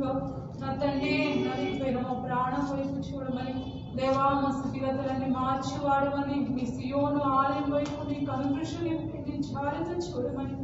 సందర్భంలో నా తండ్రి నలిగిపోయిన మా ప్రాణం వైపు చూడమని దేవా, మా స్థితిగతులన్నీ మార్చివాడమని మీ సియోను ఆలయం వైపు నీ కనుదృష్టిని జాగ్రత్త చూడమని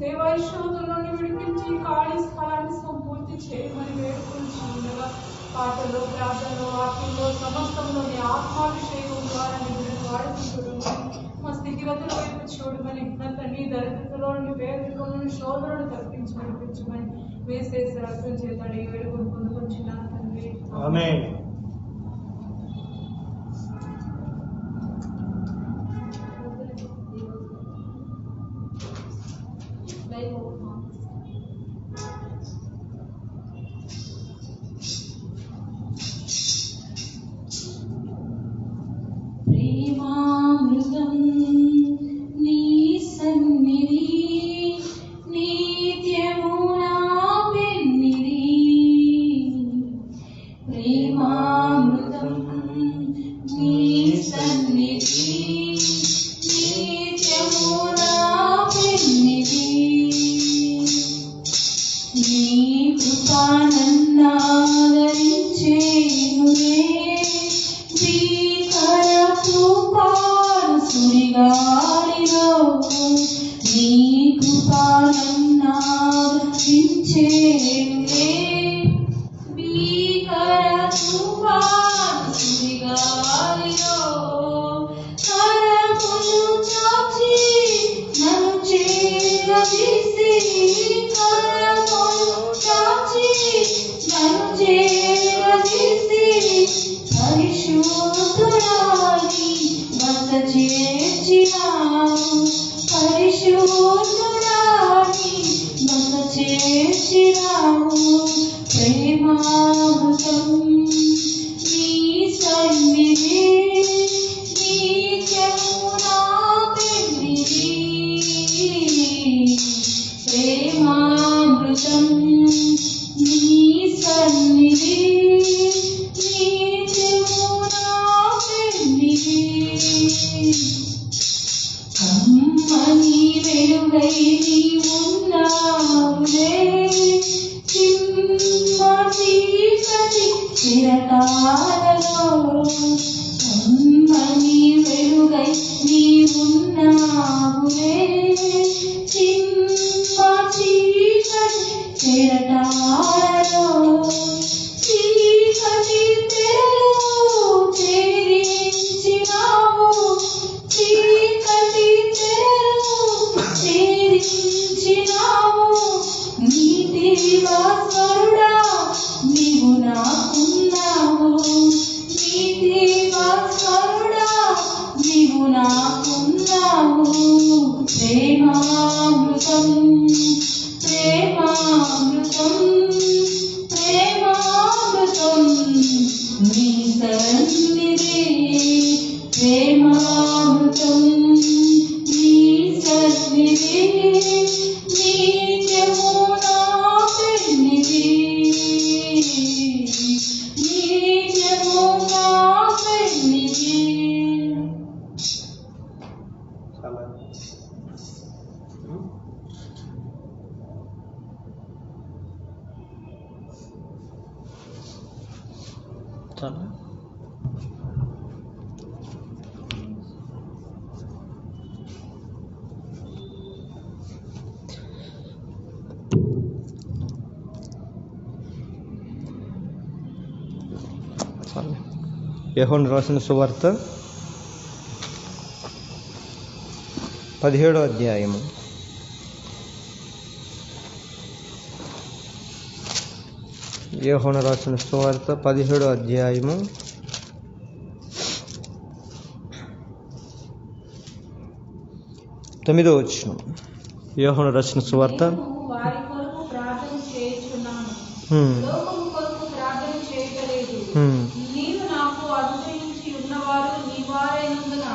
దేవా, ఈ శోధనలోని విడిపించి ఖాళీ స్థలాన్ని సంపూర్తి చేయమని వేడుకుంటున్నాగా పాటల్లో, ప్రార్థనలో, వాక్యంలో, సమస్తంలో నీ ఆత్మాభిషేకం ద్వారా మీరు వాడుకుంటున్నామని మా స్థితిగతుల వైపు చూడమని నా తండ్రి దరిద్రతలోని పేదరికంలోని శోధనను తప్పించి నడిపించమని వేసేసి రక్తం చేతాడు ఈ వేడుకొని పొందుకొచ్చిన తండ్రి. ఆమేన్. ప్రేమామృతం నీ సన్నిధి నిత్యము నా పెన్నిధి. ప్రేమామృతం నీ సన్నిధి నిత్యము నా పెన్నిధి. నీ కృపా నన్నాదరించేనులే సుడిగాలిలో. నీ కృపా నన్నాదరించేనులే భీకర తుఫాను సుడిగాలిలో. కరములు చాచి నన్ను చేరదీసి, కరములు చాచి నన్ను చేరదీసి పరిశుద్ధురాలి వద్ద చేర్చినావు. పరిశుద్ధురాలి వద్ద చేర్చినావు. ప్రేమామృతం నీ సన్నిధి నిత్యము నా పెన్నిధి. ప్రేమామృతం నీ సన్నిధి నిత్యము నా పెన్నిధి. కమ్మని వెలుగై నీ ఉన్నావులే చీకటి చిరకాలలో. కమ్మని వెలుగై నీ ఉన్నావులే చీకటి చిరకాలలో. చీకటి తెరలు ఛేదించినావు. చీకటి తెరలు ఛేదించినావు. నీతి భాస్కరుడా నీవు నాకున్నావు. నీతి భాస్కరుడా నీవు నాకున్నావు. ప్రేమామృతం ప్రేమామృతం ప్రేమామృతం నీ సన్నిధి. ప్రేమామృతం నీ సన్నిధి నిత్యము నా పెన్నిధి. నిత్యము నా పెన్నిధి. చాలా యోహాను రాసిన సువార్త 17వ అధ్యాయము. యోహాను రాసిన సువార్త 17వ అధ్యాయము 9వ వచనం. యోహాను రాసిన సువార్త వారి కొరకు ప్రార్థన చేయుచున్నాను. లోకము కొరకు ప్రార్థన చేయలేదు. నీవు నాకు అనుగ్రహించి ఉన్నవారు నీ వారైనందున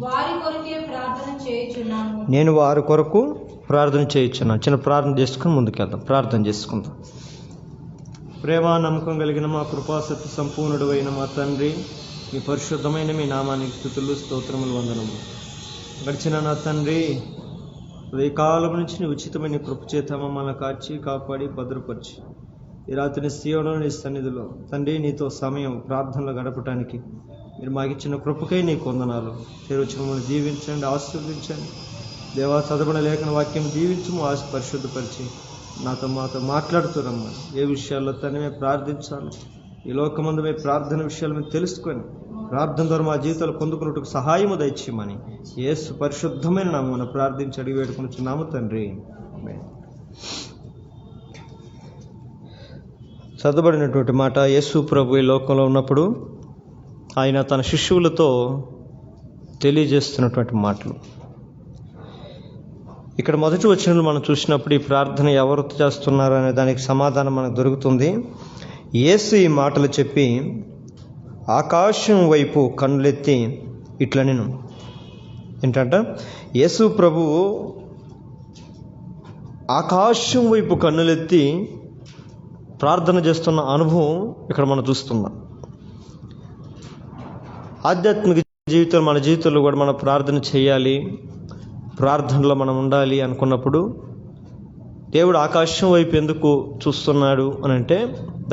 వారి కొరకే ప్రార్థన చేయుచున్నాను. నేను వారి కొరకు ప్రార్థన చేయుచున్నాను. చిన్న ప్రార్థన చేసుకుని ముందుకెళ్దాం. ప్రార్థన చేసుకుందాం. ప్రేమ నమ్మకం కలిగిన మా కృపాసత్య సంపూర్ణుడు అయిన మా తండ్రి, మీ పరిశుద్ధమైన మీ నామానికి స్తుతులు స్తోత్రములు వందనములు. గడిచిన నా తండ్రి, ఈ కాలం నుంచి నీ ఉచితమైన కృప చేత మమ్మల్ని కాచి కాపాడి భద్రపరిచి ఈ రాత్రి సియోను నీ సన్నిధిలో తండ్రి నీతో సమయం ప్రార్థనలో గడపటానికి మీరు మాకు ఇచ్చిన కృపకై నీకు వందనాలు. వచ్చి మమ్మల్ని దీవించండి, ఆశీర్వదించండి. దేవా, చదవని లేఖన వాక్యం దీవించము, ఆశ పరిశుద్ధపరిచి మాతో మాట్లాడుతున్నామని ఏ విషయాల్లో తనమే ప్రార్థించాలి, ఈ లోకమందు మేము ప్రార్థన విషయాలు మేము తెలుసుకొని ప్రార్థన ద్వారా మా జీవితాలు పొందుకున్నట్టుకు సహాయము దయచేయమని యేసు పరిశుద్ధమైన నామమున ప్రార్థించి అడిగి వేడుకొనుచున్నాము తండ్రి. చదవబడినటువంటి మాట, యేసు ప్రభు ఈ లోకంలో ఉన్నప్పుడు ఆయన తన శిష్యులతో తెలియజేస్తున్నటువంటి మాటలు. ఇక్కడ మొదటి వచనంలో మనం చూసినప్పుడు ఈ ప్రార్థన ఎవరు చేస్తున్నారు అనే దానికి సమాధానం మనకు దొరుకుతుంది. యేసు ఈ మాటలు చెప్పి ఆకాశం వైపు కన్నులెత్తి ఇట్లా నేను ఏంటంట, యేసు ప్రభువు ఆకాశం వైపు కన్నులెత్తి ప్రార్థన చేస్తున్న అనుభవం ఇక్కడ మనం చూస్తున్నాం. ఆధ్యాత్మిక జీవితంలో మన జీవితంలో కూడా మనం ప్రార్థన చేయాలి, ప్రార్థనలో మనం ఉండాలి అనుకున్నప్పుడు దేవుడు ఆకాశం వైపు ఎందుకు చూస్తున్నాడు అని అంటే,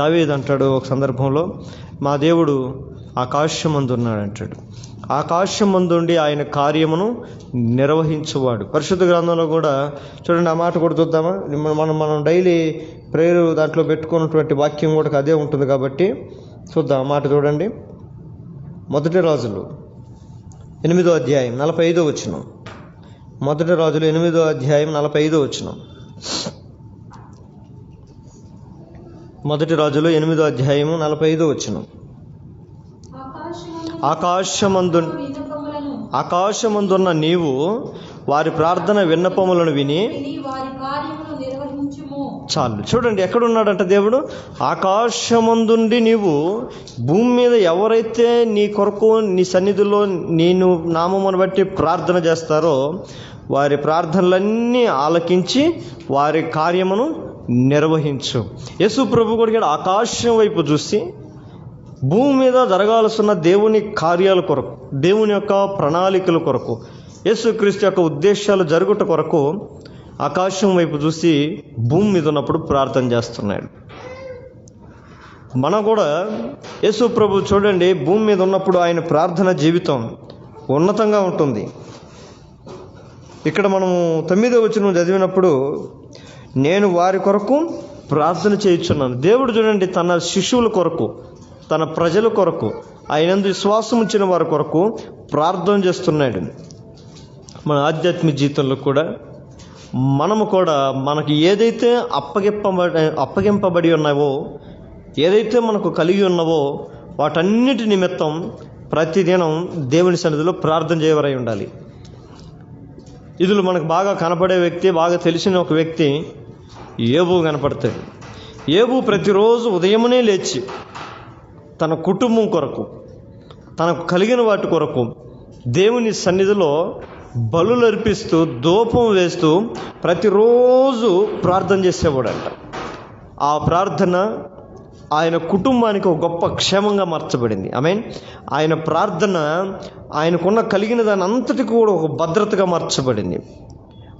దావీదు అంటాడు ఒక సందర్భంలో, మా దేవుడు ఆకాశమందు ఉన్నాడు అంటాడు. ఆకాశమందుండి ఆయన కార్యమును నిర్వహించువాడు. పరిశుద్ధ గ్రంథంలో కూడా చూడండి, ఆ మాట కూడా చూద్దామా. మనం డైలీ ప్రేయర్ దాంట్లో పెట్టుకున్నటువంటి వాక్యం కూడా అదే ఉంటుంది కాబట్టి చూద్దాం. ఆ మాట చూడండి, మొదటి రాజులు 8వ అధ్యాయం 45వ వచనం. మొదటి రాజులు 8వ అధ్యాయం 45వ వచనం. మొదటి రాజులు 8వ అధ్యాయము 45వ వచనం. ఆకాశమందున్న నీవు వారి ప్రార్థన విన్నపములను విని చాలు. చూడండి, ఎక్కడున్నాడంట దేవుడు? ఆకాశమందుండి నీవు భూమి మీద ఎవరైతే నీ కొరకు నీ సన్నిధిలో నేను నామమును బట్టి ప్రార్థన చేస్తారో వారి ప్రార్థనలన్నీ ఆలకించి వారి కార్యమును నిర్వహించు. యేసు ప్రభు కూడా ఆకాశం వైపు చూసి భూమి మీద జరగాల్సిన దేవుని కార్యాల కొరకు, దేవుని యొక్క ప్రణాళికల కొరకు, యేసుక్రీస్తు యొక్క ఉద్దేశాలు జరుగుట కొరకు ఆకాశం వైపు చూసి భూమి మీద ఉన్నప్పుడు ప్రార్థన చేస్తున్నాడు. మనం కూడా యేసు ప్రభు చూడండి, భూమి మీద ఉన్నప్పుడు ఆయన ప్రార్థన జీవితం ఉన్నతంగా ఉంటుంది. ఇక్కడ మనము 9వ వచనం చదివినప్పుడు, నేను వారి కొరకు ప్రార్థన చేయుచున్నాను. దేవుడు చూడండి, తన శిష్యుల కొరకు, తన ప్రజల కొరకు, ఆయనందు విశ్వాసం ఉంచిన వారి కొరకు ప్రార్థన చేస్తున్నాడు. మన ఆధ్యాత్మిక జీవితంలో కూడా మనము కూడా మనకి ఏదైతే అప్పగింపబడి ఉన్నావో, ఏదైతే మనకు కలిగి ఉన్నావో వాటన్నిటి నిమిత్తం ప్రతిదినం దేవుని సన్నిధిలో ప్రార్థన చేయవరై ఉండాలి. ఇదిలో మనకు బాగా కనపడే వ్యక్తి, బాగా తెలిసిన ఒక వ్యక్తి యోబు కనపడతాడు. యోబు ప్రతిరోజు ఉదయమునే లేచి తన కుటుంబం కొరకు, తనకు కలిగిన వాటి కొరకు దేవుని సన్నిధిలో బలులు అర్పిస్తూ, ధూపం వేస్తూ ప్రతిరోజు ప్రార్థన చేసేవాడంట. ఆ ప్రార్థన ఆయన కుటుంబానికి ఒక గొప్ప క్షేమంగా మార్చబడింది. ఆయన ప్రార్థన ఆయనకున్న కలిగిన దాని అంతటికి కూడా ఒక భద్రతగా మార్చబడింది.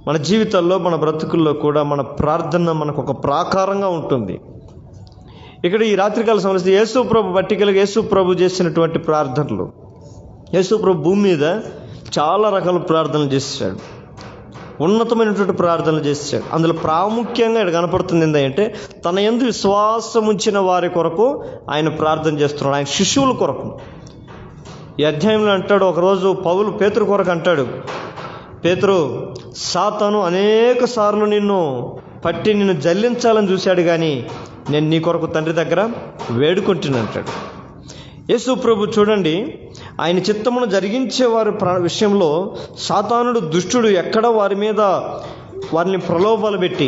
మన జీవితాల్లో, మన బ్రతుకుల్లో కూడా మన ప్రార్థన మనకు ఒక ప్రాకారంగా ఉంటుంది. ఇక్కడ ఈ రాత్రికాల సమస్య యేసు ప్రభు పట్టికలుగా యేసు ప్రభు చేసినటువంటి ప్రార్థనలు. యేసు ప్రభు భూమి మీద చాలా రకాల ప్రార్థనలు చేశాడు, ఉన్నతమైనటువంటి ప్రార్థనలు చేశాడు. అందులో ప్రాముఖ్యంగా ఇక్కడ కనపడుతుంది ఏంటంటే, తన యందు విశ్వాసం ఉంచిన వారి కొరకు ఆయన ప్రార్థన చేస్తున్నాడు, ఆయన శిష్యుల కొరకు. ఈ అధ్యాయంలో అంటాడు, ఒకరోజు పౌలు పేతురు కొరకు అంటాడు, పేతురు, సాతాను అనేక సార్లు నిన్ను పట్టి నిన్ను జల్లించాలని చూశాడు, కానీ నేను నీ కొరకు తండ్రి దగ్గర వేడుకుంటున్నానంటాడు. యేసు ప్రభు చూడండి, ఆయన చిత్తమును జరిగించే వారి విషయంలో సాతానుడు, దుష్టుడు ఎక్కడ వారిని ప్రలోభాలు పెట్టి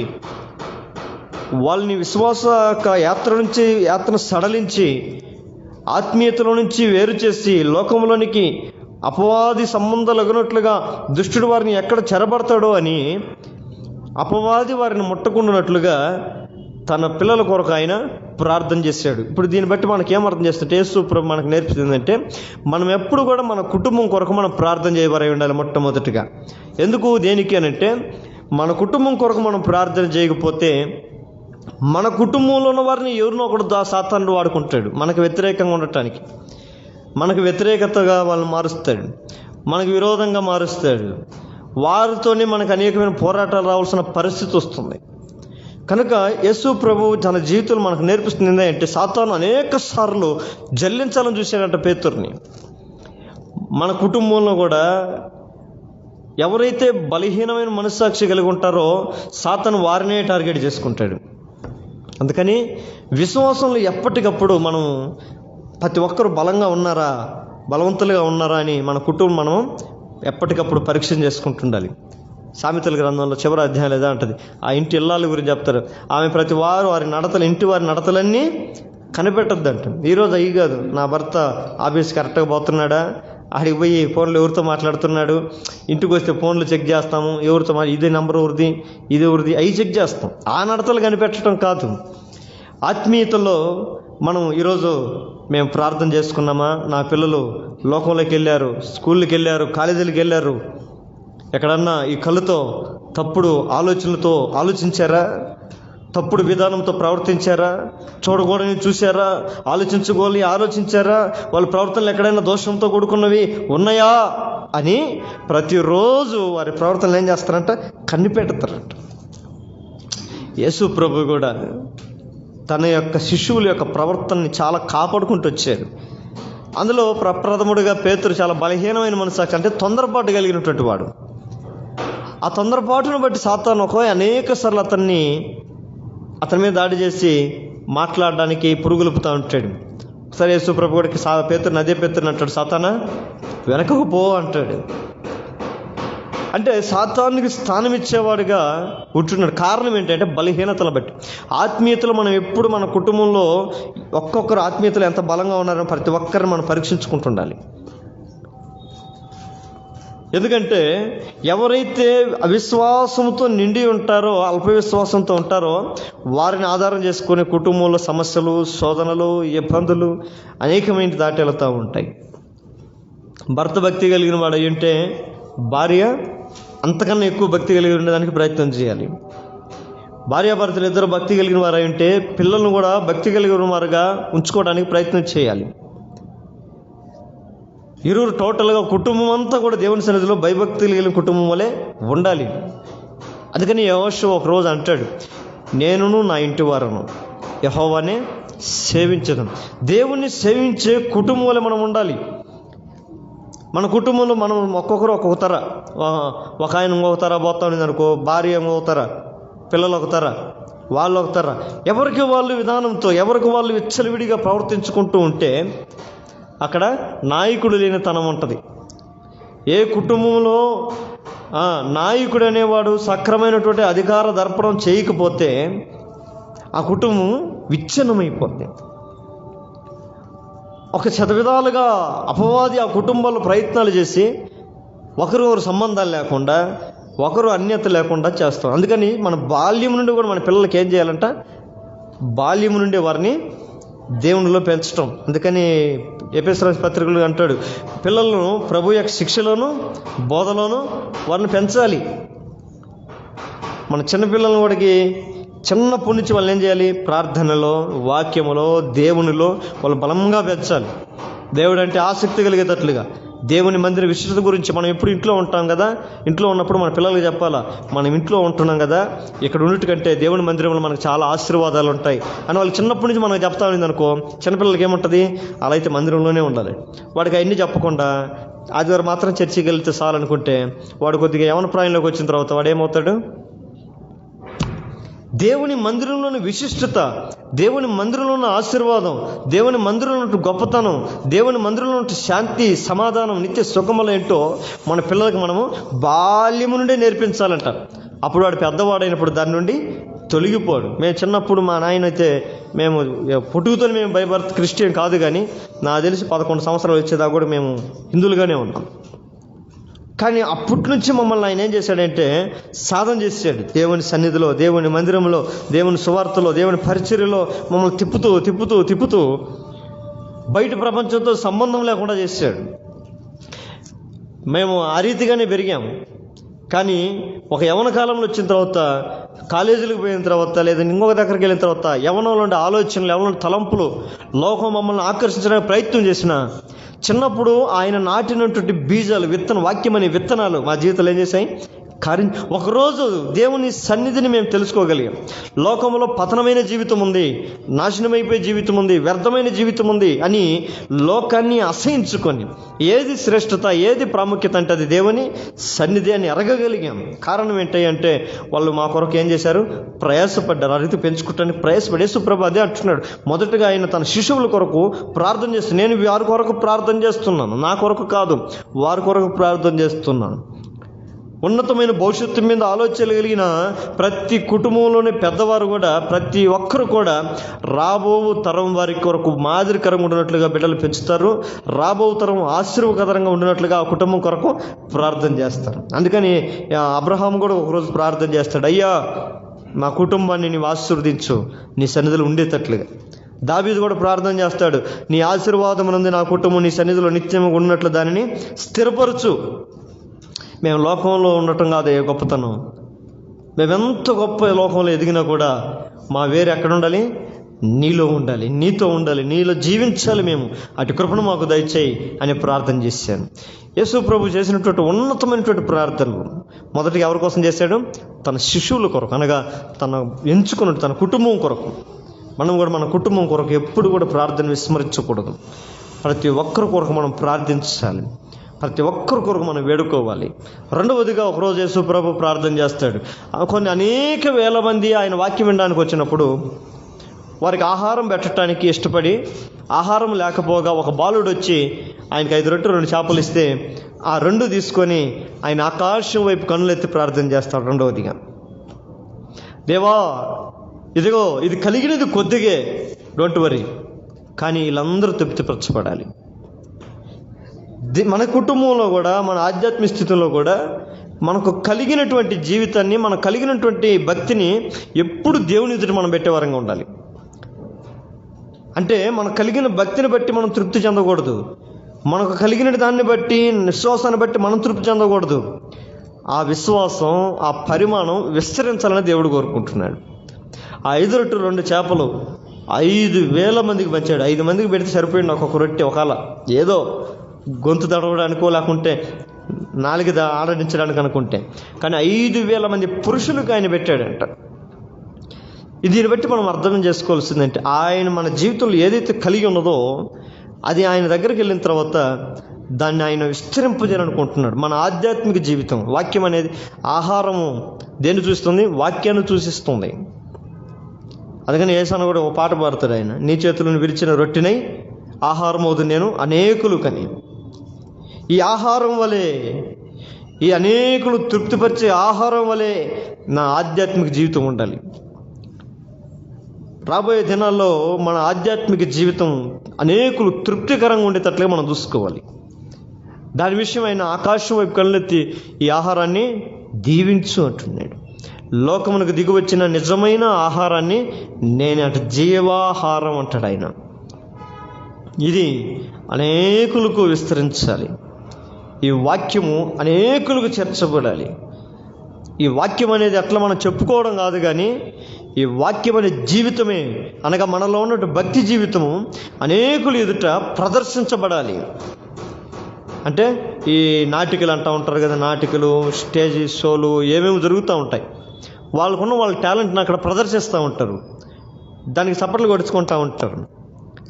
వాళ్ళని విశ్వాస యాత్రను సడలించి ఆత్మీయతలో నుంచి వేరు చేసి లోకంలోనికి అపవాది సంబంధాలు అగినట్లుగా దుష్టుడు వారిని ఎక్కడ చెరబడతాడో అని అపవాది వారిని ముట్టకుండానట్లుగా తన పిల్లల కొరకు ఆయన ప్రార్థన చేశాడు. ఇప్పుడు దీన్ని బట్టి మనకి ఏమర్థం చేస్తుంటే, యేసు ప్రభు మనకు నేర్పుతుందంటే, మనం ఎప్పుడు కూడా మన కుటుంబం కొరకు మనం ప్రార్థన చేయబడి ఉండాలి మొట్టమొదటిగా. ఎందుకు, దేనికి అని అంటే, మన కుటుంబం కొరకు మనం ప్రార్థన చేయకపోతే మన కుటుంబంలో ఉన్న వారిని ఎవరినో ఒకడు సాతానుడు వాడుకుంటాడు మనకు వ్యతిరేకంగా ఉండటానికి. మనకు వ్యతిరేకతగా వాళ్ళని మారుస్తాడు, మనకు విరోధంగా మారుస్తాడు. వారితోనే మనకు అనేకమైన పోరాటాలు రావాల్సిన పరిస్థితి వస్తుంది. కనుక యేసు ప్రభు తన జీవితంలో మనకు నేర్పిస్తుంది ఏంటంటే, సాతాను అనేక సార్లు జల్లించాలని చూశాడంట పేతురుని. మన కుటుంబంలో కూడా ఎవరైతే బలహీనమైన మనస్సాక్షి కలిగి ఉంటారో సాతాను వారినే టార్గెట్ చేసుకుంటాడు. అందుకని విశ్వాసంలో ఎప్పటికప్పుడు మనం ప్రతి ఒక్కరు బలంగా ఉన్నారా, బలవంతులుగా ఉన్నారా అని మన కుటుంబం మనం ఎప్పటికప్పుడు పరీక్ష చేసుకుంటుండాలి. సామెతల గ్రంథంలో చివరి అధ్యాయం లేదా అంటది, ఆ ఇంటి ఇల్లాల గురించి చెప్తారు. ఆమె ప్రతి వారు వారి నడతలు, ఇంటి వారి నడతలన్నీ కనిపెట్టద్దు అంట. ఈరోజు అయ్యి కాదు, నా భర్త ఆఫీస్ కరెక్ట్గా పోతున్నాడా, ఆడికి పోయి ఫోన్లో ఎవరితో మాట్లాడుతున్నాడు, ఇంటికి వస్తే ఫోన్లు చెక్ చేస్తాము, ఎవరితో ఇది నెంబర్ ఎవరిది, ఇది ఎవరిది, అవి చెక్ చేస్తాం. ఆ నడతలు కనిపెట్టడం కాదు. ఆత్మీయతలో మనం ఈరోజు మేము ప్రార్థన చేసుకున్నామా, నా పిల్లలు లోకంలోకి వెళ్ళారు, స్కూళ్ళకి వెళ్ళారు, కాలేజీలకు వెళ్ళారు, ఎక్కడన్నా ఈ కళ్ళుతో తప్పుడు ఆలోచనలతో ఆలోచించారా, తప్పుడు విధానంతో ప్రవర్తించారా, చూడకూడని చూశారా, ఆలోచించారా, వాళ్ళ ప్రవర్తనలు ఎక్కడైనా దోషంతో కూడుకున్నవి ఉన్నాయా అని ప్రతిరోజు వారి ప్రవర్తనలు ఏం చేస్తారంట, కనిపెడతారంట. యేసు ప్రభు కూడా తన యొక్క శిష్యువుల యొక్క ప్రవర్తనని చాలా కాపాడుకుంటూ వచ్చారు. అందులో ప్రప్రథముడిగా పేతురు చాలా బలహీనమైన మనసాక్షి, అంటే తొందరపాటు కలిగినటువంటి వాడు. ఆ తొందరపాటును బట్టి సాతాను అనేక సార్లు అతని మీద దాడి చేసి మాట్లాడడానికి పురుగులుపుతూ ఉంటాడు. ఒకసారి యేసు ప్రభు కూడా పేతురుని అదే పేతురుని అంటాడు, సాతానా వెనకకు పో అంటాడు. అంటే సాతానునికి స్థానం ఇచ్చేవాడుగా ఉంటున్నాడు. కారణం ఏంటంటే బలహీనతలు బట్టి. ఆత్మీయతలు మనం ఎప్పుడు మన కుటుంబంలో ఒక్కొక్కరు ఆత్మీయతలు ఎంత బలంగా ఉన్నారో ప్రతి ఒక్కరిని మనం పరీక్షించుకుంటుండాలి. ఎందుకంటే ఎవరైతే అవిశ్వాసంతో నిండి ఉంటారో, అల్ప విశ్వాసంతో ఉంటారో, వారిని ఆధారం చేసుకునే కుటుంబంలో సమస్యలు, శోధనలు, ఇబ్బందులు అనేకమైన దాటి వెళుతూ ఉంటాయి. భర్త భక్తి కలిగిన వాడు అయ్యుంటే భార్య అంతకన్నా ఎక్కువ భక్తి కలిగి ఉండడానికి ప్రయత్నం చేయాలి. భార్యాభర్తలు ఇద్దరు భక్తి కలిగిన వారు అయ్యుంటే పిల్లలను కూడా భక్తి కలిగిన వారుగా ఉంచుకోవడానికి ప్రయత్నం చేయాలి. ఇరువురు టోటల్గా కుటుంబం అంతా కూడా దేవుని సన్నిధిలో భయభక్తి కలిగిన కుటుంబం వలె ఉండాలి. అందుకని యెహోషువ ఒకరోజు అంటాడు, నేనును నా ఇంటి వారును యెహోవానే సేవించదను. దేవుణ్ణి సేవించే కుటుంబం వలె మనం ఉండాలి. మన కుటుంబంలో మనం ఒక్కొక్కరు ఒక్కొక్క తర, ఒక ఆయన ఇంకొక తర పోతా ఉంది అనుకో, భార్య ఇంకొక తర, పిల్లలు ఒక తర, వాళ్ళు ఒక తర, ఎవరికి వాళ్ళు విధానంతో ఎవరికి వాళ్ళు విచ్చలవిడిగా ప్రవర్తించుకుంటూ ఉంటే అక్కడ నాయకుడు లేని తనం ఉంటుంది. ఏ కుటుంబంలో నాయకుడు అనేవాడు సక్రమైనటువంటి అధికార దర్పణం చేయకపోతే ఆ కుటుంబం విచ్ఛిన్నమైపోద్ది. ఒక శతవిధాలుగా అపవాది ఆ కుటుంబాల్లో ప్రయత్నాలు చేసి ఒకరు సంబంధాలు లేకుండా, ఒకరు అన్యత లేకుండా చేస్తాం. అందుకని మన బాల్యం నుండి కూడా మన పిల్లలకి ఏం చేయాలంట, బాల్యం నుండి వారిని దేవునిలో పెంచడం. అందుకని ఎఫెసీయుల పత్రికలు అంటాడు, పిల్లలను ప్రభు యొక్క శిక్షలోను బోధలోను వారిని పెంచాలి. మన చిన్నపిల్లలను వాడికి చిన్నప్పటి నుంచి వాళ్ళని ఏం చేయాలి, ప్రార్థనలో, వాక్యములో, దేవునిలో వాళ్ళు బలంగా పెంచాలి. దేవుడు అంటే ఆసక్తి కలిగేటట్లుగా దేవుని మందిర విశిష్టత గురించి మనం ఎప్పుడు ఇంట్లో ఉంటాం కదా, ఇంట్లో ఉన్నప్పుడు మన పిల్లలకి చెప్పాలా, మనం ఇంట్లో ఉంటున్నాం కదా, ఇక్కడ ఉన్నట్టుకంటే దేవుని మందిరంలో మనకు చాలా ఆశీర్వాదాలు ఉంటాయి అని వాళ్ళు చిన్నప్పటి నుంచి మనకు చెప్తా ఉంది అనుకో, చిన్నపిల్లలకి ఏముంటుంది, అలా అయితే మందిరంలోనే ఉండాలి. వాడికి అవన్నీ చెప్పకుండా ఆదివారం మాత్రం చర్చికి వెళ్తే చాలనుకుంటే వాడు కొద్దిగా యవన ప్రాయంలోకి వచ్చిన తర్వాత వాడు ఏమవుతాడు, దేవుని మందిరంలోని విశిష్టత, దేవుని మందిరంలో ఉన్న ఆశీర్వాదం, దేవుని మందిరంలో ఉన్న గొప్పతనం, దేవుని మందిరంలో ఉన్న శాంతి, సమాధానం, నిత్య సుఖములు ఏంటో మన పిల్లలకు మనము బాల్యము నుండే నేర్పించాలంట. అప్పుడు వాడు పెద్దవాడైనప్పుడు దాని నుండి తొలగిపోడు. మేము చిన్నప్పుడు మా నాయన అయితే మేము పుట్టుకతో మేము బై బర్త్ క్రిస్టియన్ కాదు, కానీ నాకు తెలిసి 11 సంవత్సరాలు వచ్చేదాకా కూడా మేము హిందువులుగానే ఉన్నాం. కానీ అప్పటి నుంచి మమ్మల్ని ఆయన ఏం చేశాడంటే సాధన చేశాడు. దేవుని సన్నిధిలో, దేవుని మందిరంలో, దేవుని సువార్తలో, దేవుని పరిచర్యలో మమ్మల్ని తిప్పుతూ తిప్పుతూ తిప్పుతూ బయట ప్రపంచంతో సంబంధం లేకుండా చేశాడు. మేము ఆ రీతిగానే పెరిగాము. కానీ ఒక యవన కాలంలో వచ్చిన తర్వాత కాలేజీలకు పోయిన తర్వాత లేదా ఇంకొక దగ్గరికి వెళ్ళిన తర్వాత యవ్వనంలో ఉండే ఆలోచనలు, యవ్వనంలో తలంపులు, లోకం మమ్మల్ని ఆకర్షించడానికి ప్రయత్నం చేసిన, చిన్నప్పుడు ఆయన నాటినటువంటి బీజాలు, వాక్యం అనే విత్తనాలు మా జీవితంలో ఏం చేశాయి? ఒకరోజు దేవుని సన్నిధిని మేము తెలుసుకోగలిగాం. లోకంలో పతనమైన జీవితం ఉంది, నాశనమైపోయే జీవితం ఉంది, వ్యర్థమైన జీవితం ఉంది అని లోకాన్ని అసహించుకొని ఏది శ్రేష్టత, ఏది ప్రాముఖ్యత అంటే అది దేవుని సన్నిధి అని ఎరగగలిగాం. కారణం ఏంటంటే వాళ్ళు మా కొరకు ఏం చేశారు? ప్రయాసపడ్డారు. ఆ రీతి పెంచుకోవటానికి ప్రయాసపడి యేసుప్రభు అదే అంటున్నాడు. మొదటగా ఆయన తన శిష్యుల కొరకు ప్రార్థన చేస్తున్నాను. నేను వారి కొరకు ప్రార్థన చేస్తున్నాను, నా కొరకు కాదు, వారి కొరకు ప్రార్థన చేస్తున్నాను. ఉన్నతమైన భవిష్యత్తు మీద ఆలోచన కలిగిన ప్రతి కుటుంబంలోని పెద్దవారు కూడా, ప్రతి ఒక్కరు కూడా రాబో తరం వారి కొరకు మాదిరికరంగా ఉండినట్లుగా బిడ్డలు పెంచుతారు. రాబో తరం ఆశీర్వాదకరంగా ఉండినట్లుగా ఆ కుటుంబం కొరకు ప్రార్థన చేస్తారు. అందుకని అబ్రహాం కూడా ఒకరోజు ప్రార్థన చేస్తాడు, అయ్యా మా కుటుంబాన్ని నీవు ఆశీర్వదించు, నీ సన్నిధిలో ఉండేటట్లుగా. దావీదు కూడా ప్రార్థన చేస్తాడు, నీ ఆశీర్వాదం నందు నా కుటుంబం నీ సన్నిధిలో నిత్యంగా ఉన్నట్లు దానిని స్థిరపరచు. మేము లోకంలో ఉండటం కాదు ఏ గొప్పతనం. మేమెంత గొప్ప లోకంలో ఎదిగినా కూడా మా వేరు ఎక్కడ ఉండాలి? నీలో ఉండాలి, నీతో ఉండాలి, నీలో జీవించాలి. మేము అటు కృపను మాకు దయచేయి అని ప్రార్థన చేశాను. యేసు ప్రభు చేసినటువంటి ఉన్నతమైనటువంటి ప్రార్థనలు మొదటిగా ఎవరి కోసం చేశాడు? తన శిష్యుల కొరకు, అనగా తన ఎంచుకున్న తన కుటుంబం కొరకు. మనం కూడా మన కుటుంబం కొరకు ఎప్పుడు కూడా ప్రార్థన విస్మరించకూడదు. ప్రతి ఒక్కరి కొరకు మనం ప్రార్థించాలి, ప్రతి ఒక్కరి కొరకు మనం వేడుకోవాలి. రెండవదిగా ఒకరోజు యేసు ప్రభు ప్రార్థన చేస్తాడు. అనేక వేల మంది ఆయన వాక్యం వినడానికి వచ్చినప్పుడు వారికి ఆహారం పెట్టడానికి ఇష్టపడి ఆహారం లేకపోగా ఒక బాలుడు వచ్చి ఆయనకి 5 రొట్టెలు 2 చేపలు ఇస్తే ఆ 2 తీసుకొని ఆయన ఆకాశం వైపు కన్నులెత్తి ప్రార్థన చేస్తాడు. రెండవదిగా, దేవా ఇదిగో ఇది కలిగినది కొద్దిగే, డోంట్ వరీ, కానీ వీళ్ళందరూ తృప్తిపరచబడాలి. మన కుటుంబంలో కూడా, మన ఆధ్యాత్మిక స్థితిలో కూడా మనకు కలిగినటువంటి జీవితాన్ని, మనకు కలిగినటువంటి భక్తిని ఎప్పుడు దేవుని ఎదుట మనం పెట్టేవారంగా ఉండాలి. అంటే మనకు కలిగిన భక్తిని బట్టి మనం తృప్తి చెందకూడదు. మనకు కలిగిన దాన్ని బట్టి, విశ్వాసాన్ని బట్టి మనం తృప్తి చెందకూడదు. ఆ విశ్వాసం, ఆ పరిమాణం విస్తరించాలని దేవుడు కోరుకుంటున్నాడు. ఆ 5 రొట్టెలు 2 చేపలు 5,000 మందికి పంచాడు. 5 మందికి పెడితే సరిపోయింది ఒక్కొక్క రొట్టె, ఒకవేళ ఏదో గొంతు తడవడానికో లేకుంటే నాలుగు ఆడడించడానికి అనుకుంటే. కానీ 5,000 మంది పురుషులకు ఆయన పెట్టాడంట. దీన్ని బట్టి మనం అర్థం చేసుకోవాల్సిందంటే ఆయన మన జీవితంలో ఏదైతే కలిగి ఉన్నదో అది ఆయన దగ్గరికి వెళ్ళిన తర్వాత దాన్ని ఆయన విస్తరింపజేయాలనుకుంటున్నాడు. మన ఆధ్యాత్మిక జీవితం, వాక్యం అనేది ఆహారము దేన్ని చూస్తుంది? వాక్యాన్ని సూచిస్తుంది. అందుకని యేసన్న కూడా ఒక పాట పాడతాడు ఆయన, నీ చేతులను విరిచిన రొట్టెనై ఆహారం అవుతుంది నేను అనేకులు కని. ఈ ఆహారం వలె, ఈ అనేకులు తృప్తిపరిచే ఆహారం వలె నా ఆధ్యాత్మిక జీవితం ఉండాలి. రాబోయే దినాల్లో మన ఆధ్యాత్మిక జీవితం అనేకులు తృప్తికరంగా ఉండేటట్లుగా మనం చూసుకోవాలి. దాని విషయం ఆయన ఆకాశం వైపు కళ్ళెత్తి ఈ ఆహారాన్ని దీవించు అంటున్నాడు. లోకమునకు దిగువచ్చిన నిజమైన ఆహారాన్ని నేను అటు జీవాహారం అంటాడు ఆయన. ఇది అనేకులకు విస్తరించాలి. ఈ వాక్యము అనేకులకు చేర్చబడాలి. ఈ వాక్యం అనేది అట్లా మనం చెప్పుకోవడం కాదు, కానీ ఈ వాక్యం అనే జీవితమే, అనగా మనలో ఉన్నట్టు భక్తి జీవితము అనేకులు ఎదుట ప్రదర్శించబడాలి. అంటే ఈ నాటికలు అంటూ ఉంటారు కదా, నాటికలు, స్టేజ్ షోలు ఏమేమి జరుగుతూ ఉంటాయి. వాళ్ళ టాలెంట్ని అక్కడ ప్రదర్శిస్తూ ఉంటారు, దానికి చప్పట్లు కొడుచుకుంటూ ఉంటారు.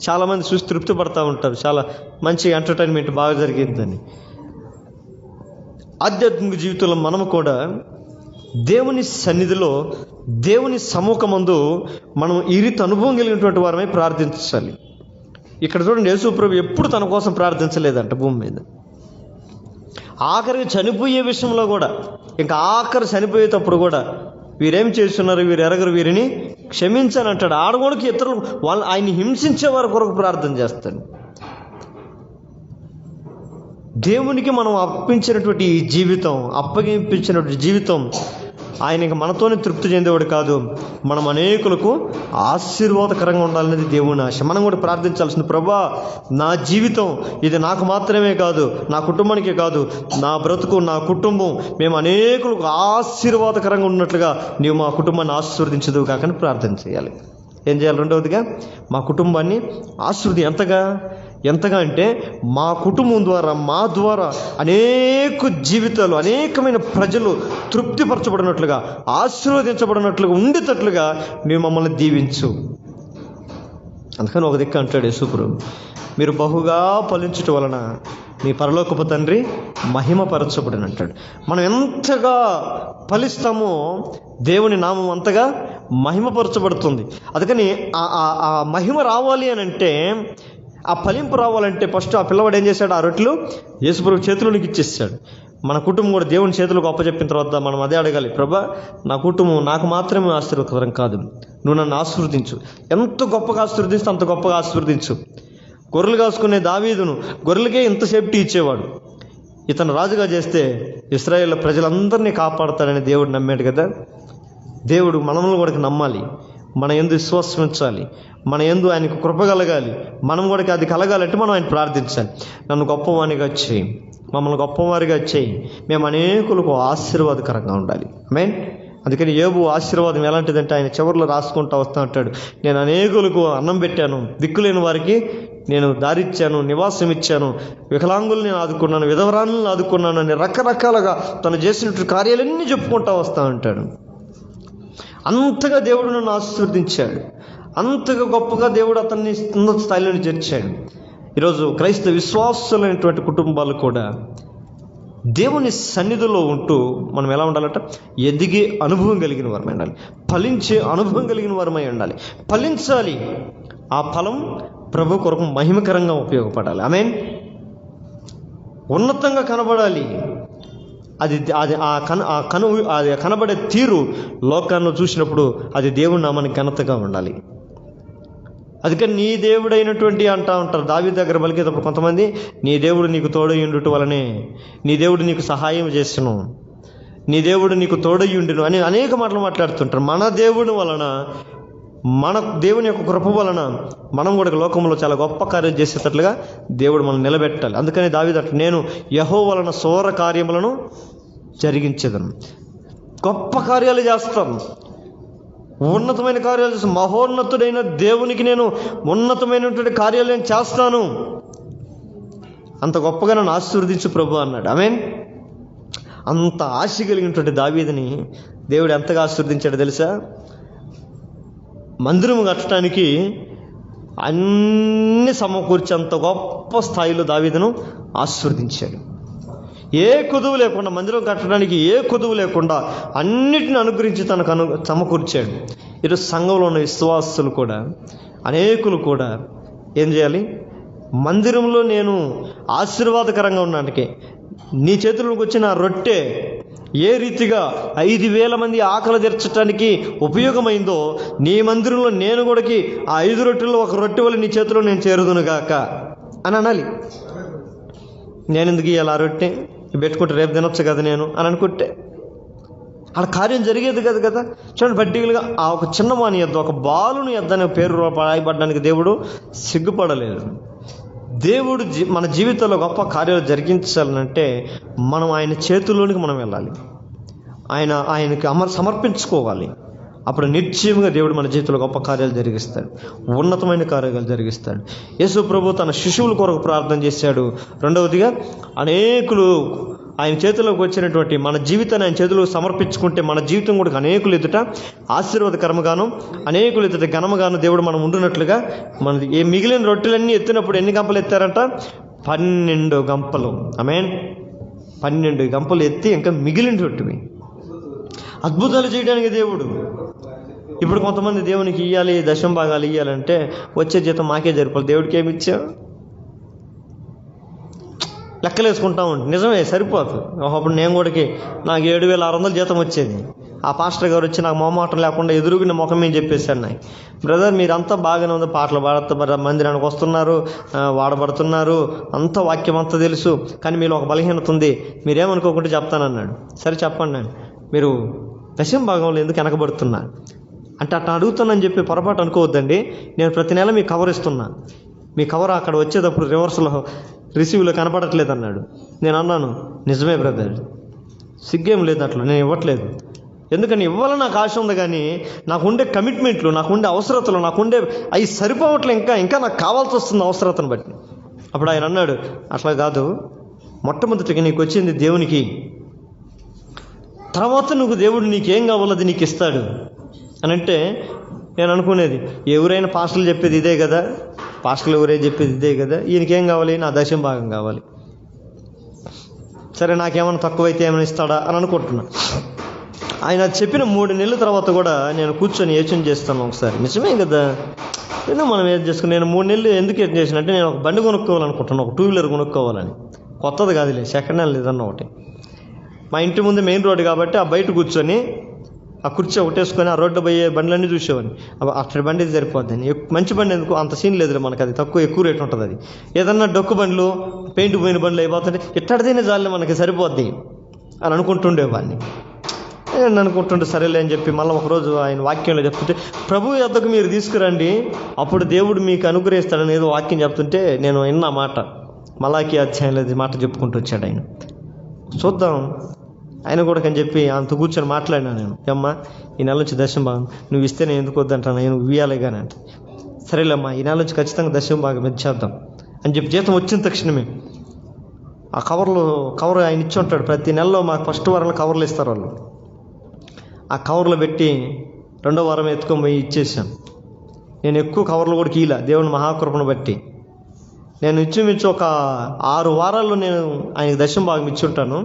చాలామంది చూసి తృప్తి పడుతూ ఉంటారు, చాలా మంచి ఎంటర్టైన్మెంట్ బాగా జరిగిందని. ఆధ్యాత్మిక జీవితంలో మనము కూడా దేవుని సన్నిధిలో, దేవుని సముఖమందు మనం ఈ రీతి అనుభవం కలిగినటువంటి వారమై ప్రార్థించాలి. ఇక్కడ చూడండి, యేసు ప్రభు ఎప్పుడు తన కోసం ప్రార్థించలేదంట భూమి మీద. ఆఖరికి చనిపోయే విషయంలో కూడా, ఇంకా ఆఖరి చనిపోయేటప్పుడు కూడా వీరేం చేస్తున్నారు, వీరు ఎరగరు, వీరిని క్షమించాలని అంటాడు. ఆడగోడికి ఇతరులు వాళ్ళు ఆయన్ని హింసించే వారి కొరకు ప్రార్థన చేస్తాడు. దేవునికి మనం అర్పించినటువంటి ఈ జీవితం, అప్పగింపించినటువంటి జీవితం ఆయన ఇంక మనతోనే తృప్తి చెందేవాడు కాదు, మనం అనేకులకు ఆశీర్వాదకరంగా ఉండాలనేది దేవుని ఆశ. మనం కూడా ప్రార్థించాల్సింది, ప్రభా నా జీవితం ఇది నాకు మాత్రమే కాదు, నా కుటుంబానికే కాదు, నా బ్రతుకు, నా కుటుంబం, మేము అనేకులకు ఆశీర్వాదకరంగా ఉన్నట్లుగా నీవు మా కుటుంబాన్ని ఆశీర్వదించదువు కాకని ప్రార్థన చేయాలి. ఏం చేయాలి? రెండవదిగా మా కుటుంబాన్ని ఎంతగా అంటే మా కుటుంబం ద్వారా, మా ద్వారా అనేక జీవితాలు, అనేకమైన ప్రజలు తృప్తిపరచబడినట్లుగా, ఆశీర్వదించబడినట్లుగా, ఉండేటట్లుగా నీవు మమ్మల్ని దీవించు. అందుకని ఒక దిక్కు అంటాడు యేసుప్రభు, మీరు బహుగా ఫలించుట వలన మీ పరలోకపు తండ్రి మహిమపరచబడిన అంటాడు. మనం ఎంతగా ఫలిస్తామో దేవుని నామం అంతగా మహిమపరచబడుతుంది. అందుకని ఆ మహిమ రావాలి అని అంటే, ఆ ఫలింపు రావాలంటే ఫస్ట్ ఆ పిల్లవాడు ఏం చేశాడు? ఆ రొట్టెలు యేసుప్రభు చేతుల్లోనికి ఇచ్చేసాడు. మన కుటుంబం కూడా దేవుని చేతులకు అప్పచెప్పిన తర్వాత మనం అదే అడగాలి, ప్రభా నా కుటుంబం నాకు మాత్రమే ఆశీర్వాదకరం కాదు, నువ్వు నన్ను ఆశీర్వదించు. ఎంత గొప్పగా ఆశీర్వదిస్తే అంత గొప్పగా ఆశీర్వదించు. గొర్రెలు కాసుకునే దావీదును గొర్రెలకే ఇంత సేఫ్టీ ఇచ్చేవాడు, ఇతను రాజుగా చేస్తే ఇశ్రాయేల్ ప్రజలందరినీ కాపాడతాడని దేవుడు నమ్మాడు కదా. దేవుడు మనల్ని కూడా నమ్మాలి, మన యందు విశ్వాసం ఉంచాలి, మన యందు ఆయనకు కృప కలగాలి. మనం కూడా అది కలగాలంటే మనం ఆయన ప్రార్థించాలి. నన్ను గొప్పవానిగా చేయి, మమ్మల్ని గొప్పవారిగా చేయి, మేము అనేకులకు ఆశీర్వాదకరంగా ఉండాలి. ఆమేన్. అందుకని యోబు ఆశీర్వాదం ఎలాంటిదంటే ఆయన చివరిలో రాసుకుంటూ వస్తూ ఉంటాడు, నేను అనేకులకు అన్నం పెట్టాను, దిక్కులేని వారికి నేను దారిచ్చాను, నివాసం ఇచ్చాను, వికలాంగులు నేను ఆదుకున్నాను, విధవరాలను ఆదుకున్నాను అని రకరకాలుగా తను చేసినట్టు కార్యాలన్నీ చెప్పుకుంటూ వస్తూ ఉంటాడు. అంతగా దేవుడు నన్ను ఆశీర్వదించాడు, అంతగా గొప్పగా దేవుడు అతన్ని ఉన్నత స్థాయిలో చేర్చాడు. ఈరోజు క్రైస్తవ విశ్వాసులైనటువంటి కుటుంబాలు కూడా దేవుని సన్నిధిలో ఉంటూ మనం ఎలా ఉండాలంట? ఎదిగే అనుభవం కలిగిన వారమై ఉండాలి, ఫలించే అనుభవం కలిగిన వారమై ఉండాలి. ఫలించాలి, ఆ ఫలం ప్రభు కొరకు మహిమకరంగా ఉపయోగపడాలి. ఆమేన్. ఉన్నతంగా కనబడాలి. అది కనబడే తీరు లోకాల్లో చూసినప్పుడు అది దేవుని నామానికి ఘనతగా ఉండాలి. అందుకని నీ దేవుడైనటువంటి అంటూ ఉంటారు. దావీదు దగ్గర పలికేటప్పుడు కొంతమంది, నీ దేవుడు నీకు తోడయుండుట వలనే, నీ దేవుడు నీకు సహాయం చేసెను, నీ దేవుడు నీకు తోడయుండును అని అనేక మాటలు మాట్లాడుతుంటారు. మన దేవుని వలన, మన దేవుని యొక్క కృప వలన మనం కూడా లోకంలో చాలా గొప్ప కార్యం చేసేటట్లుగా దేవుడు మనం నిలబెట్టాలి. అందుకని దావీదు అంటాడు, నేను యెహోవా వలన సోర కార్యములను జరిగించేదను. గొప్ప కార్యాలు చేస్తాను, ఉన్నతమైన కార్యాలు చేస్తాను, మహోన్నతుడైన దేవునికి నేను ఉన్నతమైనటువంటి కార్యాలు నేను చేస్తాను, అంత గొప్పగా నన్ను ఆశీర్వదించు ప్రభు అన్నాడు. ఆమేన్. అంత ఆశ కలిగినటువంటి దావీదుని దేవుడు ఎంతగా ఆశీర్వదించాడో తెలుసా? మందిరం కట్టడానికి అన్ని సమకూర్చేంత గొప్ప స్థాయిలో దావీదును ఆశీర్వదించాడు. ఏ కొదువు లేకుండా, మందిరం కట్టడానికి ఏ కొదువు లేకుండా అన్నిటిని అనుగ్రహించి తనకు సమకూర్చాడు. ఈరోజు సంఘంలో ఉన్న విశ్వాసులు కూడా, అనేకులు కూడా ఏం చేయాలి? మందిరంలో నేను ఆశీర్వాదకరంగా ఉండడానికి, నీ చేతుల్లోకి వచ్చిన రొట్టె ఏ రీతిగా 5,000 మంది ఆకలి తీర్చడానికి ఉపయోగమైందో, నీ మందిరంలో నేను కూడా ఆ 5 రొట్టెల్లో ఒక రొట్టె వల్ల నీ చేతిలో నేను చేరుదునుగాక అని అనాలి. నేను ఎందుకు ఇవ్వాలి ఆ రొట్టె? పెట్టుకుంటే రేపు తినొచ్చు కదా నేను అని అనుకుంటే అక్కడ కార్యం జరిగేది కదా కదా. చూడండి, పర్టికులర్గా ఆ ఒక చిన్నవాని యొద్ద, ఒక బాలుని యొద్ద అనే పేరు రాయబడడానికి దేవుడు సిగ్గుపడలేదు. దేవుడు మన జీవితంలో గొప్ప కార్యాలు జరిగించాలంటే మనం ఆయన చేతుల్లోనికి మనం వెళ్ళాలి, ఆయనకి సమర్పించుకోవాలి. అప్పుడు నిశ్చయంగా దేవుడు మన జీవితంలో గొప్ప కార్యాలు జరిగిస్తాడు, ఉన్నతమైన కార్యాలు జరిగిస్తాడు. యేసు ప్రభు తన శిశువుల కొరకు ప్రార్థన చేశాడు. రెండవదిగా, అనేకులు ఆయన చేతిలోకి వచ్చినటువంటి మన జీవితాన్ని ఆయన చేతిలో సమర్పించుకుంటే మన జీవితం కూడా అనేకులు ఎదుట ఆశీర్వాదకరముగాను, అనేకులు ఎదుట ఘనముగాను దేవుడు మనం ఉండునట్లుగా, మన మిగిలిన రొట్టెలన్నీ ఎత్తినప్పుడు ఎన్ని గంపలు ఎత్తారంట? 12 గంపలు. ఆమేన్. 12 గంపలు ఎత్తి ఇంకా మిగిలిన రొట్టెవి అద్భుతాలు చేయడానికి దేవుడు. ఇప్పుడు కొంతమంది దేవునికి ఇవ్వాలి, దశమ భాగాలు ఇవ్వాలంటే వచ్చే జీతం మాకే జరిపాలి, దేవుడికి ఏమి ఇచ్చావు? లెక్కలు వేసుకుంటా ఉంటుంది. నిజమే, సరిపోదు. అప్పుడు నేను కూడా నాకు 7,600 జీతం వచ్చేది. ఆ పాస్టర్ గారు వచ్చి నాకు మొహమాటం లేకుండా ఎదురుగున ముఖం మీద చెప్పేశారు, నాకు బ్రదర్ మీరంతా బాగానే ఉంది, పాటలు పాడుతూ మందిరానికి వస్తున్నారు, వాడబడుతున్నారు, అంత వాక్యం అంతా తెలుసు, కానీ మీలో ఒక బలహీనత ఉంది, మీరేమనుకోకుండా చెప్తానన్నాడు. సరే చెప్పండి. నేను మీరు దశమ భాగంలో ఎందుకు వెనకబడుతున్నా అంటే అట్లా అడుగుతున్నానని చెప్పి పొరపాటు అనుకోవద్దండి. నేను ప్రతి నెల మీకు కవర్ ఇస్తున్నా, మీ కవర్ అక్కడ వచ్చేటప్పుడు రివర్స్లో రిసీవ్లో కనపడట్లేదు అన్నాడు. నేను అన్నాను, నిజమే బ్రదర్, సిగ్గేం లేదు, అట్లా నేను ఇవ్వట్లేదు. ఎందుకని ఇవ్వాలని నాకు ఆశ ఉంది, కానీ నాకుండే కమిట్మెంట్లు, నాకుండే అవసరతలు, నాకుండే అవి సరిపోవట్లే, ఇంకా నాకు కావాల్సి వస్తుంది అవసరతను బట్టి. అప్పుడు ఆయన అన్నాడు, అట్లా కాదు, మొట్టమొదటిగా నీకు వచ్చింది దేవునికి, తర్వాత నువ్వు దేవుడు నీకేం కావాలో అది నీకు ఇస్తాడు అని అంటే నేను అనుకునేది, ఎవరైనా పాస్టర్లు చెప్పేది ఇదే కదా, పాస్టర్లు ఎవరైనా చెప్పేది ఇదే కదా, ఈయనకేం కావాలి, నా దశమ భాగం కావాలి. సరే నాకేమైనా తక్కువైతే ఏమైనా ఇస్తాడా అని అనుకుంటున్నా. ఆయన చెప్పిన 3 నెలల తర్వాత కూడా నేను కూర్చొని యోచన చేస్తాను ఒకసారి, నిజమే కదా, ఎందుకు మనం ఏం చేసుకుని. నేను 3 నెలలు ఎందుకు ఏం చేసినంటే, నేను ఒక బండి కొనుక్కోవాలనుకుంటున్నాను, ఒక 2 వీలర్ కొనుక్కోవాలని. కొత్తది కాదులే, సెకండ్ హ్యాండ్ లేదన్న ఒకటి. మా ఇంటి ముందు మెయిన్ రోడ్డు కాబట్టి ఆ బయట కూర్చొని ఆ కుర్చీ ఒకటేసుకొని ఆ రోడ్డు పోయే బండ్లన్నీ చూసేవాడిని. అక్కడ బండి సరిపోద్దని. మంచి బండి ఎందుకు, అంత సీన్ లేదులే మనకు, అది ఎక్కువ రేట్ ఉంటుంది. అది ఏదన్నా డొక్కు బండ్లు, పెయింట్ పోయిన బండ్లు అయిపోతుంటే ఇట్టడితేనే చాలే మనకి సరిపోద్ది అని అనుకుంటుండేవాడిని. నేను అనుకుంటుండే సరేలే అని చెప్పి మళ్ళీ ఒకరోజు ఆయన వాక్యంలో చెప్తుంటే, ప్రభు యొద్దకు మీరు తీసుకురండి, అప్పుడు దేవుడు మీకు అనుగ్రహిస్తాడని ఏదో వాక్యం చెప్తుంటే నేను విన్న మాట, మలాకి అధ్యాయంలో మాట చెప్పుకుంటూ వచ్చాడు ఆయన. చూద్దాం ఆయన కూడా అని చెప్పి అంత కూర్చొని మాట్లాడినా నేను, అమ్మా ఈ నెల నుంచి దశమ భాగం నువ్వు ఇస్తే నేను ఎందుకు వద్దంటాను, నేను ఇవ్వాలి కానీ అంటే, సరేలేమ్మా ఈ నెల నుంచి ఖచ్చితంగా దశమ భాగం ఇచ్చేద్దాం అని చెప్పి జీతం వచ్చిన తక్షణమే ఆ కవర్ ఆయన ఇచ్చి ఉంటాడు. ప్రతి నెలలో మాకు ఫస్ట్ వారంలో కవర్లు ఇస్తారు వాళ్ళు. ఆ కవర్లో పెట్టి 2వ వారం ఎత్తుకొని పోయి ఇచ్చేసాను. నేను ఎక్కువ కవర్లు కూడా కీలా, దేవుని మహాకృపను బట్టి. నేను ఇంచుమించు ఒక 6 వారాల్లో నేను ఆయనకు దశమ భాగం ఇచ్చి ఉంటాను.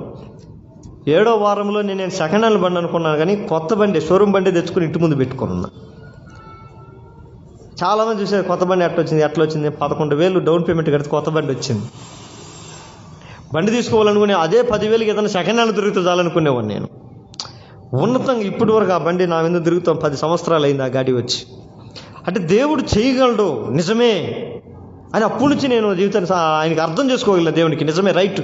7వ వారంలో నేను సెకండ్ హ్యాండ్ బండి అనుకున్నాను, కానీ కొత్త బండి, షోరూమ్ బండి తెచ్చుకుని ఇంటి ముందు పెట్టుకుని ఉన్నా. చాలామంది చూసారు కొత్త బండి ఎట్లా వచ్చింది 11,000 డౌన్ పేమెంట్ కడితే కొత్త బండి వచ్చింది. బండి తీసుకోవాలనుకునే అదే 10,000కి ఏదైనా సెకండ్ హ్యాండ్ తిరుగుతూ చాలనుకునేవాడిని నేను. ఉన్నతంగా ఇప్పటి వరకు ఆ బండి నా మీద తిరుగుతాం, 10 సంవత్సరాలు అయింది ఆ గాడి వచ్చి. అంటే దేవుడు చేయగలడు నిజమే అని అప్పటి నుంచి నేను జీవితాన్ని ఆయనకి అర్థం చేసుకోగలను. దేవునికి నిజమే, రైట్,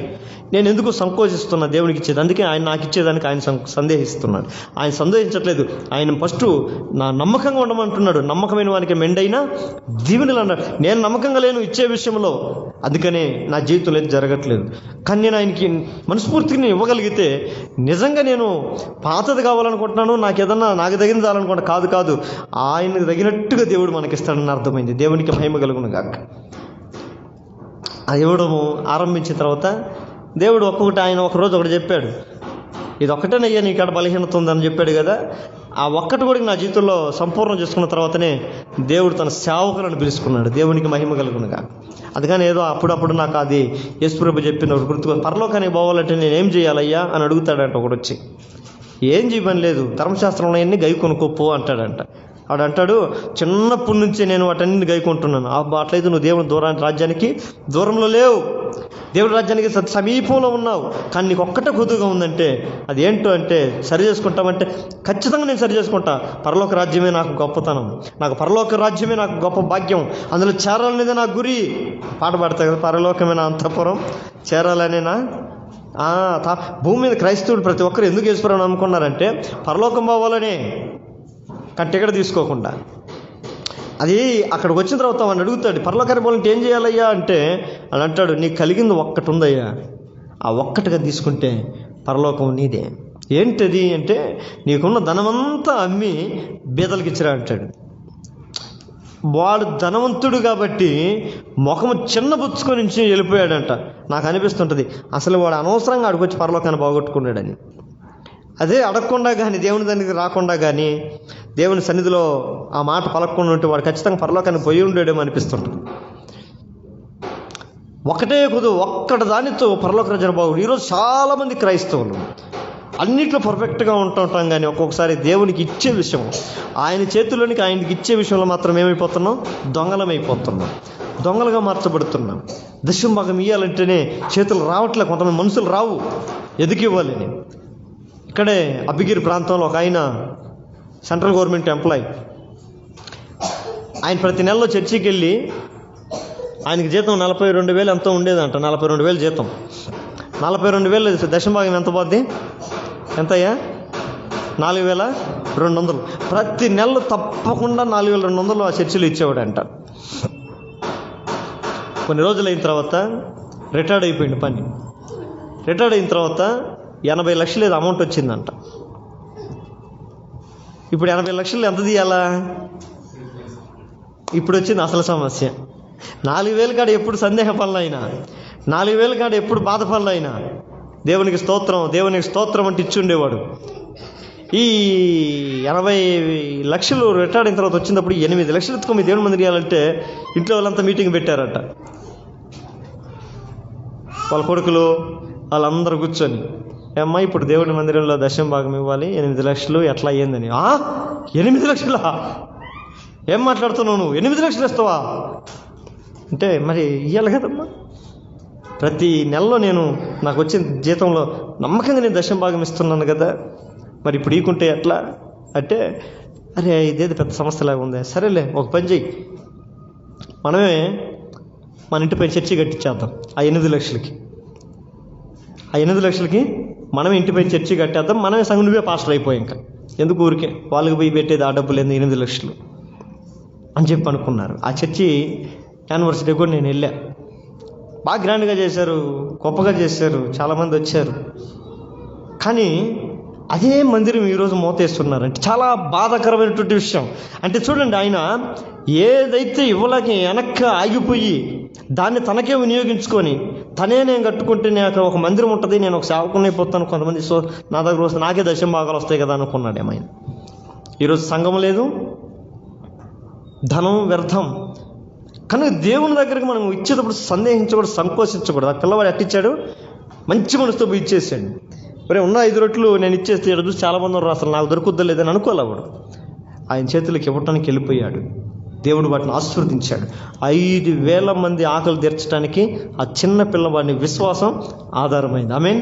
నేను ఎందుకు సంకోచిస్తున్నా దేవునికి ఇచ్చేది, అందుకే ఆయన నాకు ఇచ్చేదానికి ఆయన సందేహిస్తున్నాడు. ఆయన సందేహించట్లేదు, ఆయన ఫస్ట్ నా నమ్మకంగా ఉండమంటున్నాడు. నమ్మకమైన వానికి మెండైనా దీవెనలు అన్నాడు. నేను నమ్మకంగా లేను ఇచ్చే విషయంలో, అందుకనే నా జీవితంలో ఏది జరగట్లేదు. కానీ నేను ఆయనకి మనస్ఫూర్తిగా నేను ఇవ్వగలిగితే, నిజంగా నేను పాతది కావాలనుకుంటున్నాను, నాకు తగినది కావాలనుకుంటా, కాదు ఆయనకు తగినట్టుగా దేవుడు మనకిస్తాడని అర్థమైంది. దేవునికి మహిమ కలుగును గాక. అది ఇవ్వడం ఆరంభించిన తర్వాత దేవుడు ఒక్కొక్కటి, ఆయన ఒకరోజు ఒకటి చెప్పాడు, ఇది ఒక్కటేనయ్యా నీ కాడ బలహీనత ఉందని చెప్పాడు కదా. ఆ ఒక్కటి కూడా నా జీవితంలో సంపూర్ణం చేసుకున్న తర్వాతనే దేవుడు తన సేవకులను పిలుచుకున్నాడు. దేవునికి మహిమ కలుగునుగా. అందుకని ఏదో అప్పుడప్పుడు నాకు అది యేసుప్రభు చెప్పిన గుర్తుకు, పరలోకానికి పోవాలంటే నేనేం చేయాలయ్యా అని అడుగుతాడంట ఒకడు వచ్చి. ఏం చేయమని లేదు, ధర్మశాస్త్రంలో అన్నీ గై కొనుక్కోపో అంటాడంట. వాడు అంటాడు, చిన్నప్పటి నుంచి నేను వాటన్ని గైకుంటున్నాను. అట్లయితే నువ్వు దేవుని రాజ్యానికి దూరంలో లేవు, దేవుడి రాజ్యానికి సమీపంలో ఉన్నావు. కానీ నీకు ఒక్కటే కొద్దుగా ఉందంటే అది ఏంటో అంటే, సరి చేసుకుంటామంటే ఖచ్చితంగా నేను సరి చేసుకుంటా. పరలోక రాజ్యమే నాకు గొప్పతనం, నాకు పరలోక రాజ్యమే నాకు గొప్ప భాగ్యం, అందులో చేరాలనేదే నా గురి. పాట పాడతాయి కదా, పరలోకమైన అంతఃపురం చేరాలనేనా. భూమి మీద క్రైస్తవుడు ప్రతి ఒక్కరు ఎందుకు యేసుప్రభువుని నమ్ముకున్నారంటే పరలోకం పోవాలనే, కానీ టికెట్ తీసుకోకుండా. అది అక్కడికి వచ్చిన తర్వాత వాడిని అడుగుతాడు, పరలోకానికి పోవాలంటే ఏం చేయాలయ్యా అంటే, అని అంటాడు, నీకు కలిగింది ఒక్కటి ఉందయ్యా, ఆ ఒక్కటిగా తీసుకుంటే పరలోకం నీదే. ఏంటది అంటే, నీకున్న ధనమంతా అమ్మి బీదలకు ఇచ్చిరా అంటాడు. వాడు ధనవంతుడు కాబట్టి ముఖము చిన్నబుచ్చుకొని నుంచి వెళ్ళిపోయాడంట. నాకు అనిపిస్తుంటుంది అసలు వాడు అనవసరంగా అడుగొచ్చి పరలోకాన్ని బాగొట్టుకున్నాడని. అదే అడగకుండా కానీ, దేవుని దగ్గరికి రాకుండా కానీ, దేవుని సన్నిధిలో ఆ మాట పలకకుండా ఉంటే వాడు ఖచ్చితంగా పరలోకాన్ని పోయి ఉండేడేమో అనిపిస్తుంటుంది. ఒక్కటి దానితో పరలోక రాజ్యం బాగుండు. ఈరోజు చాలామంది క్రైస్తవులు అన్నిట్లో పర్ఫెక్ట్గా ఉంటుంటాం, కానీ ఒక్కొక్కసారి దేవునికి ఇచ్చే విషయం, ఆయన చేతుల్లోనికి ఆయనకి ఇచ్చే విషయంలో మాత్రం ఏమైపోతున్నాం, దొంగలమైపోతున్నాం, దొంగలుగా మార్చబడుతున్నాం. దశమ భాగం ఇవ్వాలంటేనే చేతులు రావట్లే, కొంతమంది మనుషులు రావు, ఎదుగు ఇవ్వాలని. ఇక్కడే అబ్బిగిరి ప్రాంతంలో ఒక ఆయన సెంట్రల్ గవర్నమెంట్ ఎంప్లాయ్, ఆయన ప్రతి నెలలో చర్చికి వెళ్ళి, ఆయనకి జీతం 42,000 ఎంతో ఉండేదంట, 42,000 జీతం. 42,000 దశమ భాగం ఎంత పోద్ది, ఎంతయ్యా 4,200. ప్రతి నెల తప్పకుండా 4,200 ఆ చర్చిలో ఇచ్చేవాడంట. కొన్ని రోజులు అయిన తర్వాత రిటైర్డ్ అయిపోయింది పని. రిటైర్డ్ అయిన తర్వాత 80 లక్షలు ఏదో అమౌంట్ వచ్చిందంట. ఇప్పుడు 80 లక్షలు ఎంత తీయాలా? ఇప్పుడు వచ్చింది అసలు సమస్య. 4,000 కాడ ఎప్పుడు సందేహ పనులు అయినా, 4,000 కాడ ఎప్పుడు బాధ పనులు అయినా దేవునికి స్తోత్రం, దేవునికి స్తోత్రం అంటే ఇచ్చి ఉండేవాడు. ఈ 80 లక్షలు రిటైర్డ్ అయిన తర్వాత వచ్చినప్పుడు 8 లక్షలు ఎత్తుకొని దేవుని మందిరం ఇవ్వాలంటే ఇంట్లో వాళ్ళంతా మీటింగ్ పెట్టారట. వాళ్ళ కొడుకులు వాళ్ళందరూ కూర్చొని, అమ్మ ఇప్పుడు దేవుని మందిరంలో దశమ భాగం ఇవ్వాలి, 8 లక్షలు ఎట్లా అయ్యిందని. 8 లక్షలా? ఏం మాట్లాడుతున్నావు నువ్వు? 8 లక్షలు ఇస్తావా అంటే మరి ఇవ్వాలి కదమ్మా. ప్రతి నెలలో నాకు వచ్చిన జీతంలో నమ్మకంగా నేను దశమ భాగం ఇస్తున్నాను కదా, మరి ఇప్పుడు ఈకుంటే ఎట్లా అంటే, అరే ఇదేది పెద్ద సమస్యలాగా ఉంది. సరేలే, ఒక పని చెయ్యి, మనమే మన ఇంటిపై చర్చి కట్టించేద్దాం. ఆ 8 లక్షలకి మనమే ఇంటిపై చర్చి కట్టేద్దాం, మనమే సంఘం, నువ్వే పాస్టర్ అయిపోయి, ఇంకా ఎందుకు ఊరికే వాళ్ళకి పోయి పెట్టేది ఆ డబ్బులు 8 లక్షలు అని చెప్పి అనుకున్నారు. ఆ చర్చి యానివర్సరీ కూడా నేను వెళ్ళా. బాగా గ్రాండ్గా చేశారు, గొప్పగా చేశారు, చాలామంది వచ్చారు. కానీ అదే మందిరం ఈరోజు మోతేస్తున్నారంటే చాలా బాధాకరమైనటువంటి విషయం. అంటే చూడండి, ఆయన ఏదైతే ఇవ్వలేక వెనక్కి ఆగిపోయి దాన్ని తనకే వినియోగించుకొని నేను కట్టుకుంటే నాకు ఒక మందిరం ఉంటుంది, నేను ఒక సేవకుని అయిపోతాను, కొంతమంది నా దగ్గర వస్తే నాకే దశమ భాగాలు వస్తాయి కదా అనుకున్నాడు ఏమైనా. ఈరోజు సంఘం లేదు, ధనం వ్యర్థం. కనుక దేవుని దగ్గరికి మనం ఇచ్చేటప్పుడు సందేహించకూడదు, సంకోచించకూడదు. ఆ పిల్లవాడు ఎట్టిచ్చాడు? మంచి మనసుతో పోయి ఇచ్చేసాడు. మరి ఉన్న 5 రొట్టెలు నేను ఇచ్చేస్తే ఇక్కడ చూసి చాలామంది ఉన్నారు, అసలు నాకు దొరుకుద్దా లేదని అనుకోలేవాడు. ఆయన చేతులకు ఇవ్వటానికి వెళ్ళిపోయాడు. దేవుడు వాటిని ఆశీర్వదించాడు. 5,000 మంది ఆకలి తీర్చడానికి ఆ చిన్న పిల్లవాడిని విశ్వాసం ఆధారమైంది. ఆమేన్.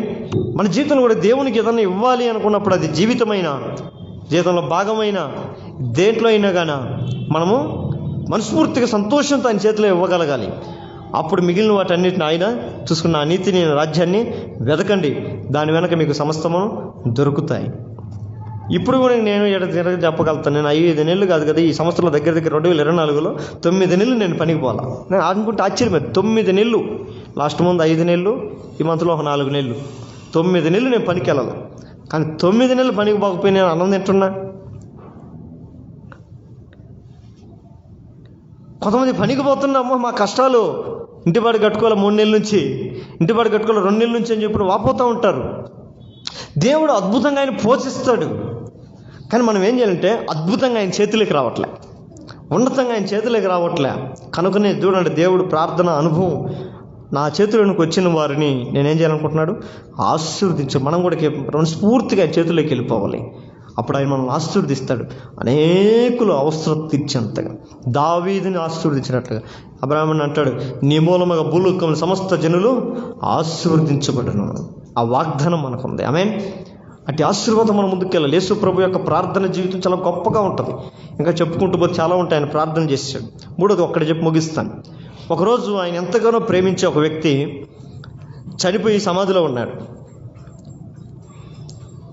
మన జీవితంలో కూడా దేవునికి ఏదైనా ఇవ్వాలి అనుకున్నప్పుడు, అది జీవితమైన, జీవితంలో భాగమైన, దేంట్లో అయినా కానీ మనము మనస్ఫూర్తిగా సంతోషంతో ఆయన చేతిలో ఇవ్వగలగాలి. అప్పుడు మిగిలిన వాటన్నిటిని ఆయన చూసుకున్న ఆ నీతిని, రాజ్యాన్ని వెతకండి, దాని వెనక మీకు సమస్తము దొరుకుతాయి. ఇప్పుడు కూడా నేను చెప్పగలుగుతాను, నేను 5 నెలలు కాదు కదా, ఈ సంవత్సరంలో దగ్గర 2024లో 9 నెలలు నేను పనికి పోలా. నేను అనుకుంటే ఆశ్చర్యమైంది. 9 నెలలు, లాస్ట్ మంత్ 5 నెలలు, ఈ మంత్లో ఒక 4 నెలలు, 9 నెలలు నేను పనికి వెళ్ళాలి. కానీ 9 నెలలు పనికి పోకపోయి నేను అన్నం తింటున్నా. కొంతమంది పనికి పోతున్నామో మా కష్టాలు, ఇంటిపాడు కట్టుకోవాలి 3 నెలల నుంచి, ఇంటిపాడు కట్టుకోవాలి 2 నెలల నుంచి అని చెప్పి వాపోతూ ఉంటారు. దేవుడు అద్భుతంగా ఆయన పోషిస్తాడు. కానీ మనం ఏం చేయాలంటే అద్భుతంగా ఆయన చేతిలోకి రావట్లే, ఉన్నతంగా ఆయన చేతిలోకి రావట్లే. కనుకనే చూడండి, దేవుడు ప్రార్థన అనుభవం, నా చేతిలోనికి వచ్చిన వారిని నేనేం చేయాలనుకుంటున్నాడు? ఆశీర్వదించు. మనం కూడా స్ఫూర్తిగా ఆయన చేతిలోకి వెళ్ళిపోవాలి. అప్పుడు ఆయన మనల్ని ఆశీర్వదిస్తాడు. అనేకులు అవసరం తీర్చేంతగా, దావీదుని ఆశీర్వదించినట్లుగా అబ్రాహాముని అంటాడు, నీ మూలముగా భూలోకముల సమస్త జనులు ఆశీర్వదించబడును. ఆ వాగ్దానం మనకుంది. ఆమేన్. అట్టి ఆశీర్వాదం మనం ముందుకెళ్ళాలి. యేసు ప్రభు యొక్క ప్రార్థన జీవితం చాలా గొప్పగా ఉంటుంది. ఇంకా చెప్పుకుంటూ పోతే చాలా ఉంటాయి. ఆయన ప్రార్థన చేశాడు. 3వది ఒక్కటి చెప్పి ముగిస్తాను. ఒకరోజు ఆయన ఎంతగానో ప్రేమించే ఒక వ్యక్తి చనిపోయి సమాధిలో ఉన్నాడు.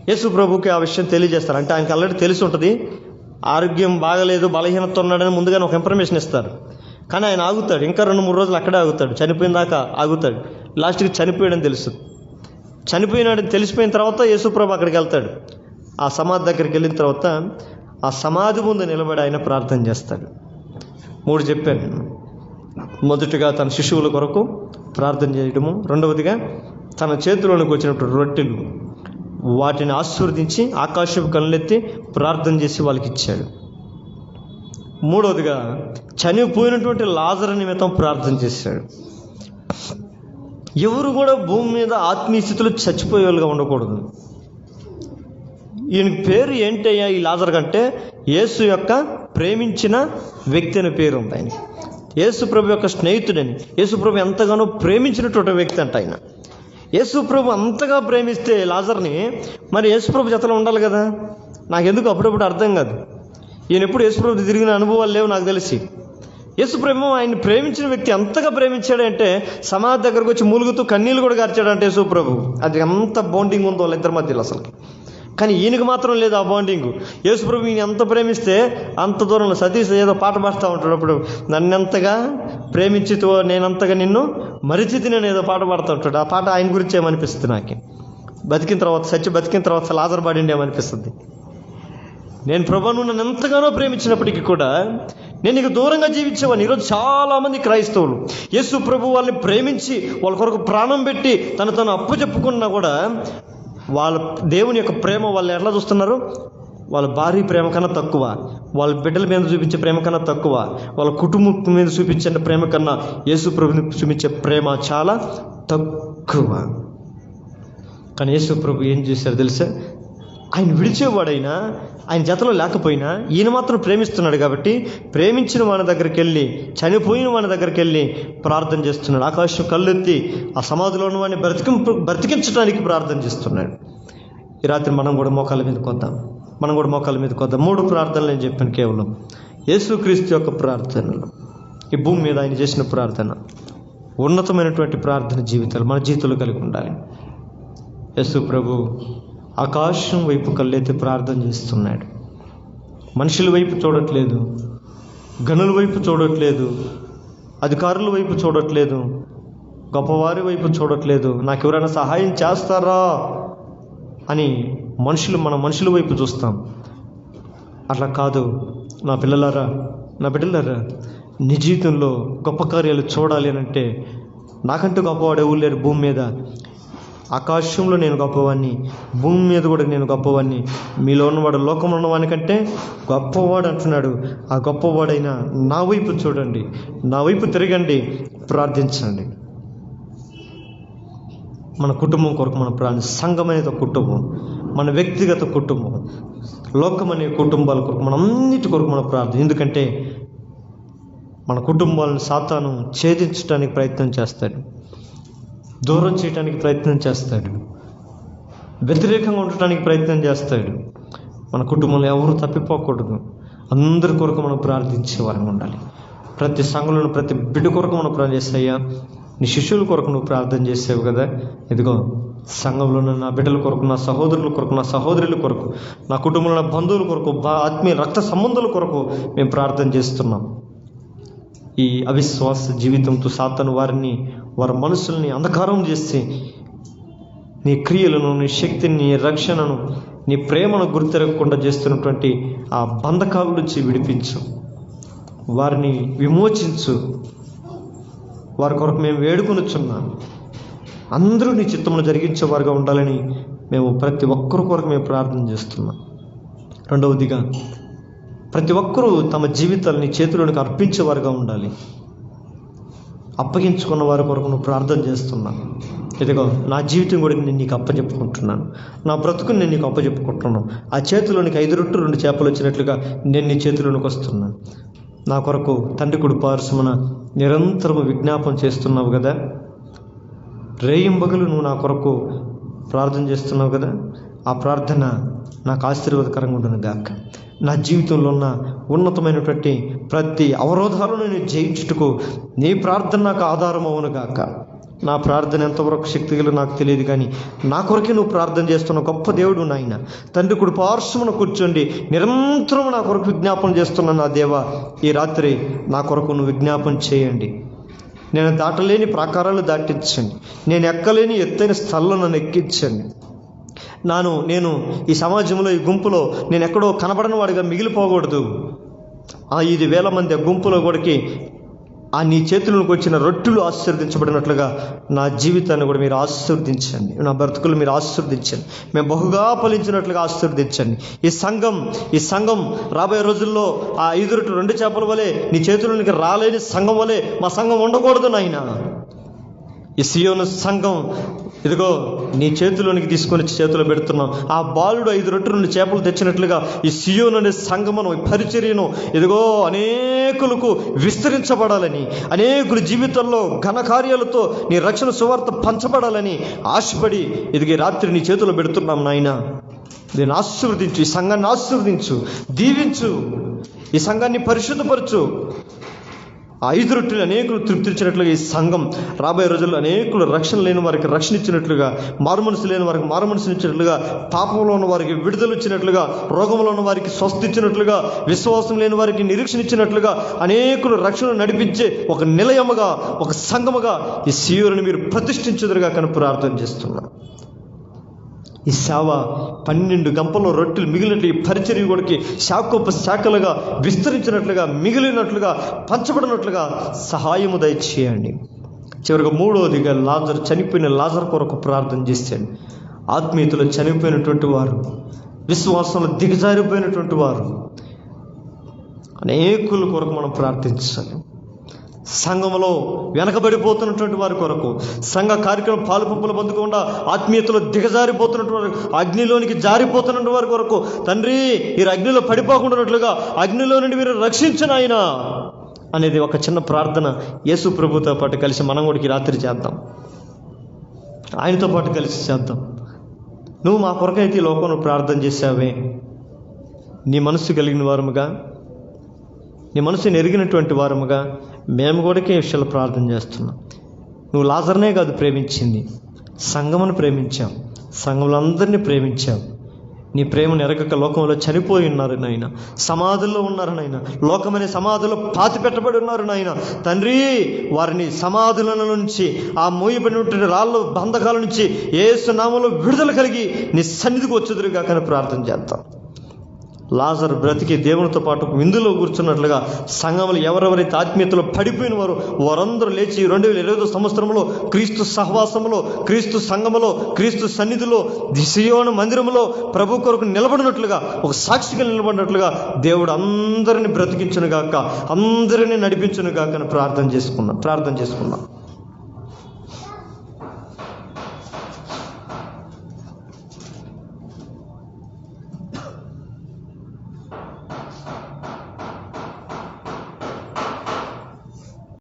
యేసు ప్రభుకి ఆ విషయం తెలియజేస్తారు. అంటే ఆయనకు ఆల్రెడీ తెలిసి ఉంటుంది, ఆరోగ్యం బాగలేదు, బలహీనత ఉన్నాడని ముందుగానే ఒక ఇన్ఫర్మేషన్ ఇస్తారు. కానీ ఆయన ఆగుతాడు, ఇంకా 2-3 రోజులు అక్కడే ఆగుతాడు, చనిపోయిన దాకా ఆగుతాడు. లాస్ట్కి చనిపోయాడని తెలుస్తుంది. చనిపోయినాడని తెలిసిపోయిన తర్వాత యేసు ప్రభు అక్కడికి వెళ్తాడు. ఆ సమాధి దగ్గరికి వెళ్ళిన తర్వాత ఆ సమాధి ముందు నిలబడి ఆయన ప్రార్థన చేస్తాడు. 3 చెప్పాను. మొదటిగా తన శిశువుల కొరకు ప్రార్థన చేయడము, 2వదిగా తన చేతిలోనికి వచ్చినటువంటి రొట్టెలు వాటిని ఆశీర్వదించి ఆకాశపు కళ్ళెత్తి ప్రార్థన చేసి వాళ్ళకి ఇచ్చాడు. 3వదిగా చనిపోయినటువంటి లాజరు నిమిత్తం ప్రార్థన చేశాడు. ఎవరు కూడా భూమి మీద ఆత్మీయ స్థితిలో చచ్చిపోయేవాళ్ళుగా ఉండకూడదు. ఈయన పేరు ఏంటయ్యా ఈ లాజరు కంటే? యేసు యొక్క ప్రేమించిన వ్యక్తి అనే పేరు ఉంది ఆయన. యేసు ప్రభు యొక్క స్నేహితుడని, యేసు ప్రభు ఎంతగానో ప్రేమించినటువంటి వ్యక్తి అంట ఆయన. యేసు ప్రభు అంతగా ప్రేమిస్తే లాజర్ని, మరి యేసు ప్రభు జతలో ఉండాలి కదా. నాకెందుకు అప్పుడప్పుడు అర్థం కాదు. ఈయన ఎప్పుడు యేసు ప్రభు తిరిగిన అనుభవాలు లేవు నాకు తెలిసి. యేసు ప్రభు ఆయన్ని ప్రేమించిన వ్యక్తి ఎంతగా ప్రేమించాడంటే సమాధి దగ్గరకు వచ్చి మూలుగుతూ కన్నీళ్ళు కూడా గార్చాడంటే యేసు ప్రభు. అది ఎంత బాండింగ్ ఉందో వాళ్ళిద్దరి మధ్యలో. అసలు కానీ ఈయనకు మాత్రం లేదు ఆ బాండింగ్. యేసుప్రభు ఈయన ఎంత ప్రేమిస్తే అంత దూరంలో సతీష్ ఏదో పాట పాడుతూ ఉంటాడు, అప్పుడు నన్నెంతగా ప్రేమించితో నేనంతగా నిన్ను మరిచితి నేను ఏదో పాట పాడుతూ ఉంటాడు. ఆ పాట ఆయన గురించి ఏమనిపిస్తుంది నాకు, బతికిన తర్వాత లాజర్ పాడిండి ఏమనిపిస్తుంది. నేను ప్రభు నువ్వు నన్ను ఎంతగానో ప్రేమించినప్పటికీ కూడా నేను నీకు దూరంగా జీవించేవాడిని. ఈరోజు చాలామంది క్రైస్తవులు యేసు ప్రభు వాళ్ళని ప్రేమించి వాళ్ళ కొరకు ప్రాణం పెట్టి తను అప్పచెప్పుకున్నా కూడా వాళ్ళ దేవుని యొక్క ప్రేమ వాళ్ళు ఎట్లా చూస్తున్నారు, వాళ్ళ భార్య ప్రేమ కన్నా తక్కువ, వాళ్ళ బిడ్డల మీద చూపించే ప్రేమ కన్నా తక్కువ, వాళ్ళ కుటుంబం మీద చూపించే ప్రేమ కన్నా యేసు ప్రభుని చూపించే ప్రేమ చాలా తక్కువ. కానీ యేసు ప్రభు ఏం చేశారు తెలుసా, ఆయన విడిచేవాడైనా ఆయన జతలో లేకపోయినా ఈయన మాత్రం ప్రేమిస్తున్నాడు కాబట్టి ప్రేమించిన వాని దగ్గరికి వెళ్ళి, చనిపోయిన వాని దగ్గరికి వెళ్ళి ప్రార్థన చేస్తున్నాడు. ఆకాశం కళ్ళెత్తి ఆ సమాధిలో ఉన్న వాడిని బ్రతికించడానికి ప్రార్థన చేస్తున్నాడు. ఈ రాత్రి మనం కూడా మోకాళ్ళ మీదకి వద్దాం. 3 ప్రార్థనలు నేను చెప్పాను. కేవలం యేసుక్రీస్తు యొక్క ప్రార్థనలు, ఈ భూమి మీద ఆయన చేసిన ప్రార్థన, ఉన్నతమైనటువంటి ప్రార్థన జీవితాలు మన జీవితంలో కలిగి ఉండాలి. యేసు ప్రభు ఆకాశం వైపు కళ్ళెత్తి ప్రార్థన చేస్తున్నాడు. మనుషుల వైపు చూడట్లేదు, గనుల వైపు చూడట్లేదు, అధికారుల వైపు చూడట్లేదు, గొప్పవారి వైపు చూడట్లేదు. నాకు ఎవరైనా సహాయం చేస్తారా అని మన మనుషుల వైపు చూస్తాం. అట్లా కాదు. నా పిల్లలారా, నా బిడ్డలారా, నీ జీవితంలో గొప్ప కార్యాలు చూడాలి అని అంటే నాకంటూ గొప్పవాడు ఎవరు లేరు భూమి మీద. ఆకాశంలో నేను గొప్పవాడిని, భూమి మీద కూడా నేను గొప్పవాడిని. మీలో ఉన్నవాడు లోకంలో ఉన్నవాని కంటే గొప్పవాడు అంటున్నాడు. ఆ గొప్పవాడైన నా వైపు చూడండి, నా వైపు తిరగండి, ప్రార్థించండి. మన కుటుంబం కొరకు మన సంఘం అనేది ఒక కుటుంబం, మన వ్యక్తిగత కుటుంబం, లోకం అనే కుటుంబాల కొరకు మన అన్నిటి కొరకు మన ప్రార్థన. ఎందుకంటే మన కుటుంబాలను సాతాను ఛేదించడానికి ప్రయత్నం చేస్తాడు, దూరం చేయడానికి ప్రయత్నం చేస్తాడు, వ్యతిరేకంగా ఉండటానికి ప్రయత్నం చేస్తాడు. మన కుటుంబంలో ఎవరు తప్పిపోకూడదు. అందరి కొరకు మనం ప్రార్థించేవారం ఉండాలి. ప్రతి సంఘంలో ప్రతి బిడ్డ కొరకు మనం ప్రార్థన చేస్తాయ్యా, నీ శిష్యుల కొరకు నువ్వు ప్రార్థన చేసావు కదా, ఇదిగో సంఘంలో నా బిడ్డల కొరకు, నా సహోదరుల కొరకు, నా సహోదరుల కొరకు, నా కుటుంబంలో నా బంధువుల కొరకు, ఆత్మీయ రక్త సంబంధాల కొరకు మేము ప్రార్థన చేస్తున్నాం. ఈ అవిశ్వాస జీవితంతో సాతాను వారి మనసుల్ని అంధకారం చేసి నీ క్రియలను, నీ శక్తిని, నీ రక్షణను, నీ ప్రేమను గుర్తిరగకుండా చేస్తున్నటువంటి ఆ బంధకాల నుంచి విడిపించు, వారిని విమోచించు. వారి కొరకు మేము వేడుకొనుచున్నాం. అందరూ నీ చిత్తమును జరిగించేవారుగా ఉండాలని మేము ప్రతి ఒక్కరి కొరకు మేము ప్రార్థన చేస్తున్నాం. రెండవదిగా, ప్రతి ఒక్కరూ తమ జీవితాలని చేతుల్లోనికి అర్పించేవారుగా ఉండాలి. అప్పగించుకున్న వారి కొరకు నువ్వు ప్రార్థన చేస్తున్నా. ఇదిగో నా జీవితం కూడా నేను నీకు అప్పచెప్పుకుంటున్నాను, నా బ్రతుకుని నేను నీకు అప్పచెప్పుకుంటున్నాను. ఆ చేతిలోనికి 5 రొట్టెలు 2 చేపలు వచ్చినట్లుగా నేను నీ చేతిలోనికి వస్తున్నాను. నా కొరకు తండ్రి కుడి పార్శ్వమున నిరంతరము విజ్ఞాపం చేస్తున్నావు కదా, రేయింబగలు నువ్వు నా కొరకు ప్రార్థన చేస్తున్నావు కదా. ఆ ప్రార్థన నాకు ఆశీర్వాదకరంగా ఉంటుంది గాక. నా జీవితంలో ఉన్న ఉన్నతమైనటువంటి ప్రతి అవరోధాలను నేను జయించుటకు నీ ప్రార్థన నాకు ఆధారం అవును గాక. నా ప్రార్థన ఎంతవరకు శక్తిగల నాకు తెలియదు, కానీ నా కొరకే నువ్వు ప్రార్థన చేస్తున్న గొప్ప దేవుడు నాయన. తండ్రి కుడి పార్శ్వమున కూర్చోండి నిరంతరం నా కొరకు విజ్ఞాపన చేస్తున్న నా దేవా, ఈ రాత్రి నా కొరకు నువ్వు విజ్ఞాపన చేయండి. నేను దాటలేని ప్రాకారాలు దాటించండి, నేను ఎక్కలేని ఎత్తైన స్థలంలో నన్ను ఎక్కించండి. నేను ఈ సమాజంలో, ఈ గుంపులో నేను ఎక్కడో కనబడని వాడిగా మిగిలిపోకూడదు. ఆ 5,000 మంది ఆ గుంపులో కూడాకి ఆ నీ చేతులకు వచ్చిన రొట్టెలు ఆశీర్వదించబడినట్లుగా నా జీవితాన్ని కూడా మీరు ఆశీర్వదించండి, నా బ్రతుకులు మీరు ఆశీర్వదించండి, మేము బహుగా ఫలించినట్లుగా ఆశీర్వదించండి. ఈ సంఘం రాబోయే రోజుల్లో ఆ 5 రొట్టెలు 2 చేపల వలె నీ చేతులకి రాలేని సంఘం వలె మా సంఘం ఉండకూడదు నాయన. ఈ సియోను సంఘం ఇదిగో నీ చేతిలోనికి తీసుకొని చేతిలో పెడుతున్నాం. ఆ బాలుడు 5 రొట్టెలు 2 చేపలు తెచ్చినట్లుగా ఈ సియోను అనే సంఘమును, పరిచర్యను ఇదిగో అనేకులకు విస్తరించబడాలని, అనేకుల జీవితంలో ఘనకార్యాలతో నీ రక్షణ సువార్త పంచబడాలని ఆశపడి ఇదిగే రాత్రి నీ చేతిలో పెడుతున్నాం నాయన. దీన్ని ఆశీర్వదించు, ఈ సంఘాన్ని ఆశీర్వదించు, దీవించు, ఈ సంఘాన్ని పరిశుద్ధపరచు. ఆ 5 రొట్టెలు అనేకులు తృప్తించినట్లుగా ఈ సంఘం రాబోయే రోజుల్లో అనేకులు రక్షణ లేని వారికి రక్షణ ఇచ్చినట్లుగా, మారు మనసు లేని వారికి మారు మనసుని ఇచ్చినట్లుగా, పాపంలో ఉన్న వారికి విడుదల ఇచ్చినట్లుగా, రోగంలో ఉన్న వారికి స్వస్థ ఇచ్చినట్లుగా, విశ్వాసం లేని వారికి నిరీక్షణ ఇచ్చినట్లుగా అనేకులు రక్షణ నడిపించే ఒక నిలయముగా, ఒక సంఘముగా ఈ సీయోనుని మీరు ప్రతిష్ఠించుదురుగా కనుక ప్రార్థన చేస్తున్నాం. ఈ సేవ 12 గంపల్లో రొట్టెలు మిగిలినట్లు ఈ పరిచర్య కూడా శాఖలుగా విస్తరించినట్లుగా, మిగిలినట్లుగా, పంచబడినట్లుగా సహాయము దయచేయండి. చివరిగా 3వదిగా చనిపోయిన లాజరు కొరకు ప్రార్థన చేశాడు. ఆత్మీయతలో చనిపోయినటువంటి వారు, విశ్వాసంలో దిగజారిపోయినటువంటి వారు అనేకుల కొరకు మనం ప్రార్థించాలి. సంఘంలో వెనకబడిపోతున్నటువంటి వారి కొరకు, సంఘ కార్యక్రమం పాలు పంపులు పొందకుండా ఆత్మీయతలో దిగజారిపోతున్నటువంటి వారు, అగ్నిలోనికి జారిపోతున్న వారి కొరకు, తండ్రి ఈ అగ్నిలో పడిపోకుండానట్లుగా అగ్నిలో నుండి మీరు రక్షించిన ఆయన అనేది ఒక చిన్న ప్రార్థన యేసు ప్రభుతో పాటు కలిసి మనం కూడా రాత్రి చేద్దాం. ఆయనతో పాటు కలిసి చేద్దాం. నువ్వు మా కొరకైతే ఈ లోకంలో ప్రార్థన చేశావే, నీ మనస్సు కలిగిన వారముగా, నీ మనసుని ఎరిగినటువంటి వారముగా మేము కూడా ఈ విషయాలు ప్రార్థన చేస్తున్నాం. నువ్వు లాజర్నే కాదు ప్రేమించింది, సంఘమును ప్రేమించావు, సంఘంలో అందరినీ ప్రేమించావు. నీ ప్రేమను ఎరగక లోకంలో చనిపోయి ఉన్నారు నాయన, సమాధుల్లో ఉన్నారు నాయన, లోకమనే సమాధుల్లో పాతి పెట్టబడి ఉన్నారు నాయన. తండ్రి వారిని సమాధుల నుంచి, ఆ మోయబడినటువంటి రాళ్ళ బంధకాల నుంచి యేసు నామములో విడుదల కలిగి నీ సన్నిధికి వచ్చుదురుగా కానీ ప్రార్థన చేద్దాం. లాజరు బ్రతికి దేవునితో పాటు విందులో కూర్చున్నట్లుగా సంఘంలో ఎవరెవరైతే ఆత్మీయతలో పడిపోయిన వారు వారందరూ లేచి 2020 సంవత్సరంలో క్రీస్తు సహవాసంలో, క్రీస్తు సంఘములో, క్రీస్తు సన్నిధిలో, సియోను మందిరంలో ప్రభు కొరకు నిలబడినట్లుగా, ఒక సాక్షిగా నిలబడినట్లుగా దేవుడు అందరిని బ్రతికించునుగాక, అందరినీ నడిపించునుగాక అని ప్రార్థన చేసుకున్నాం.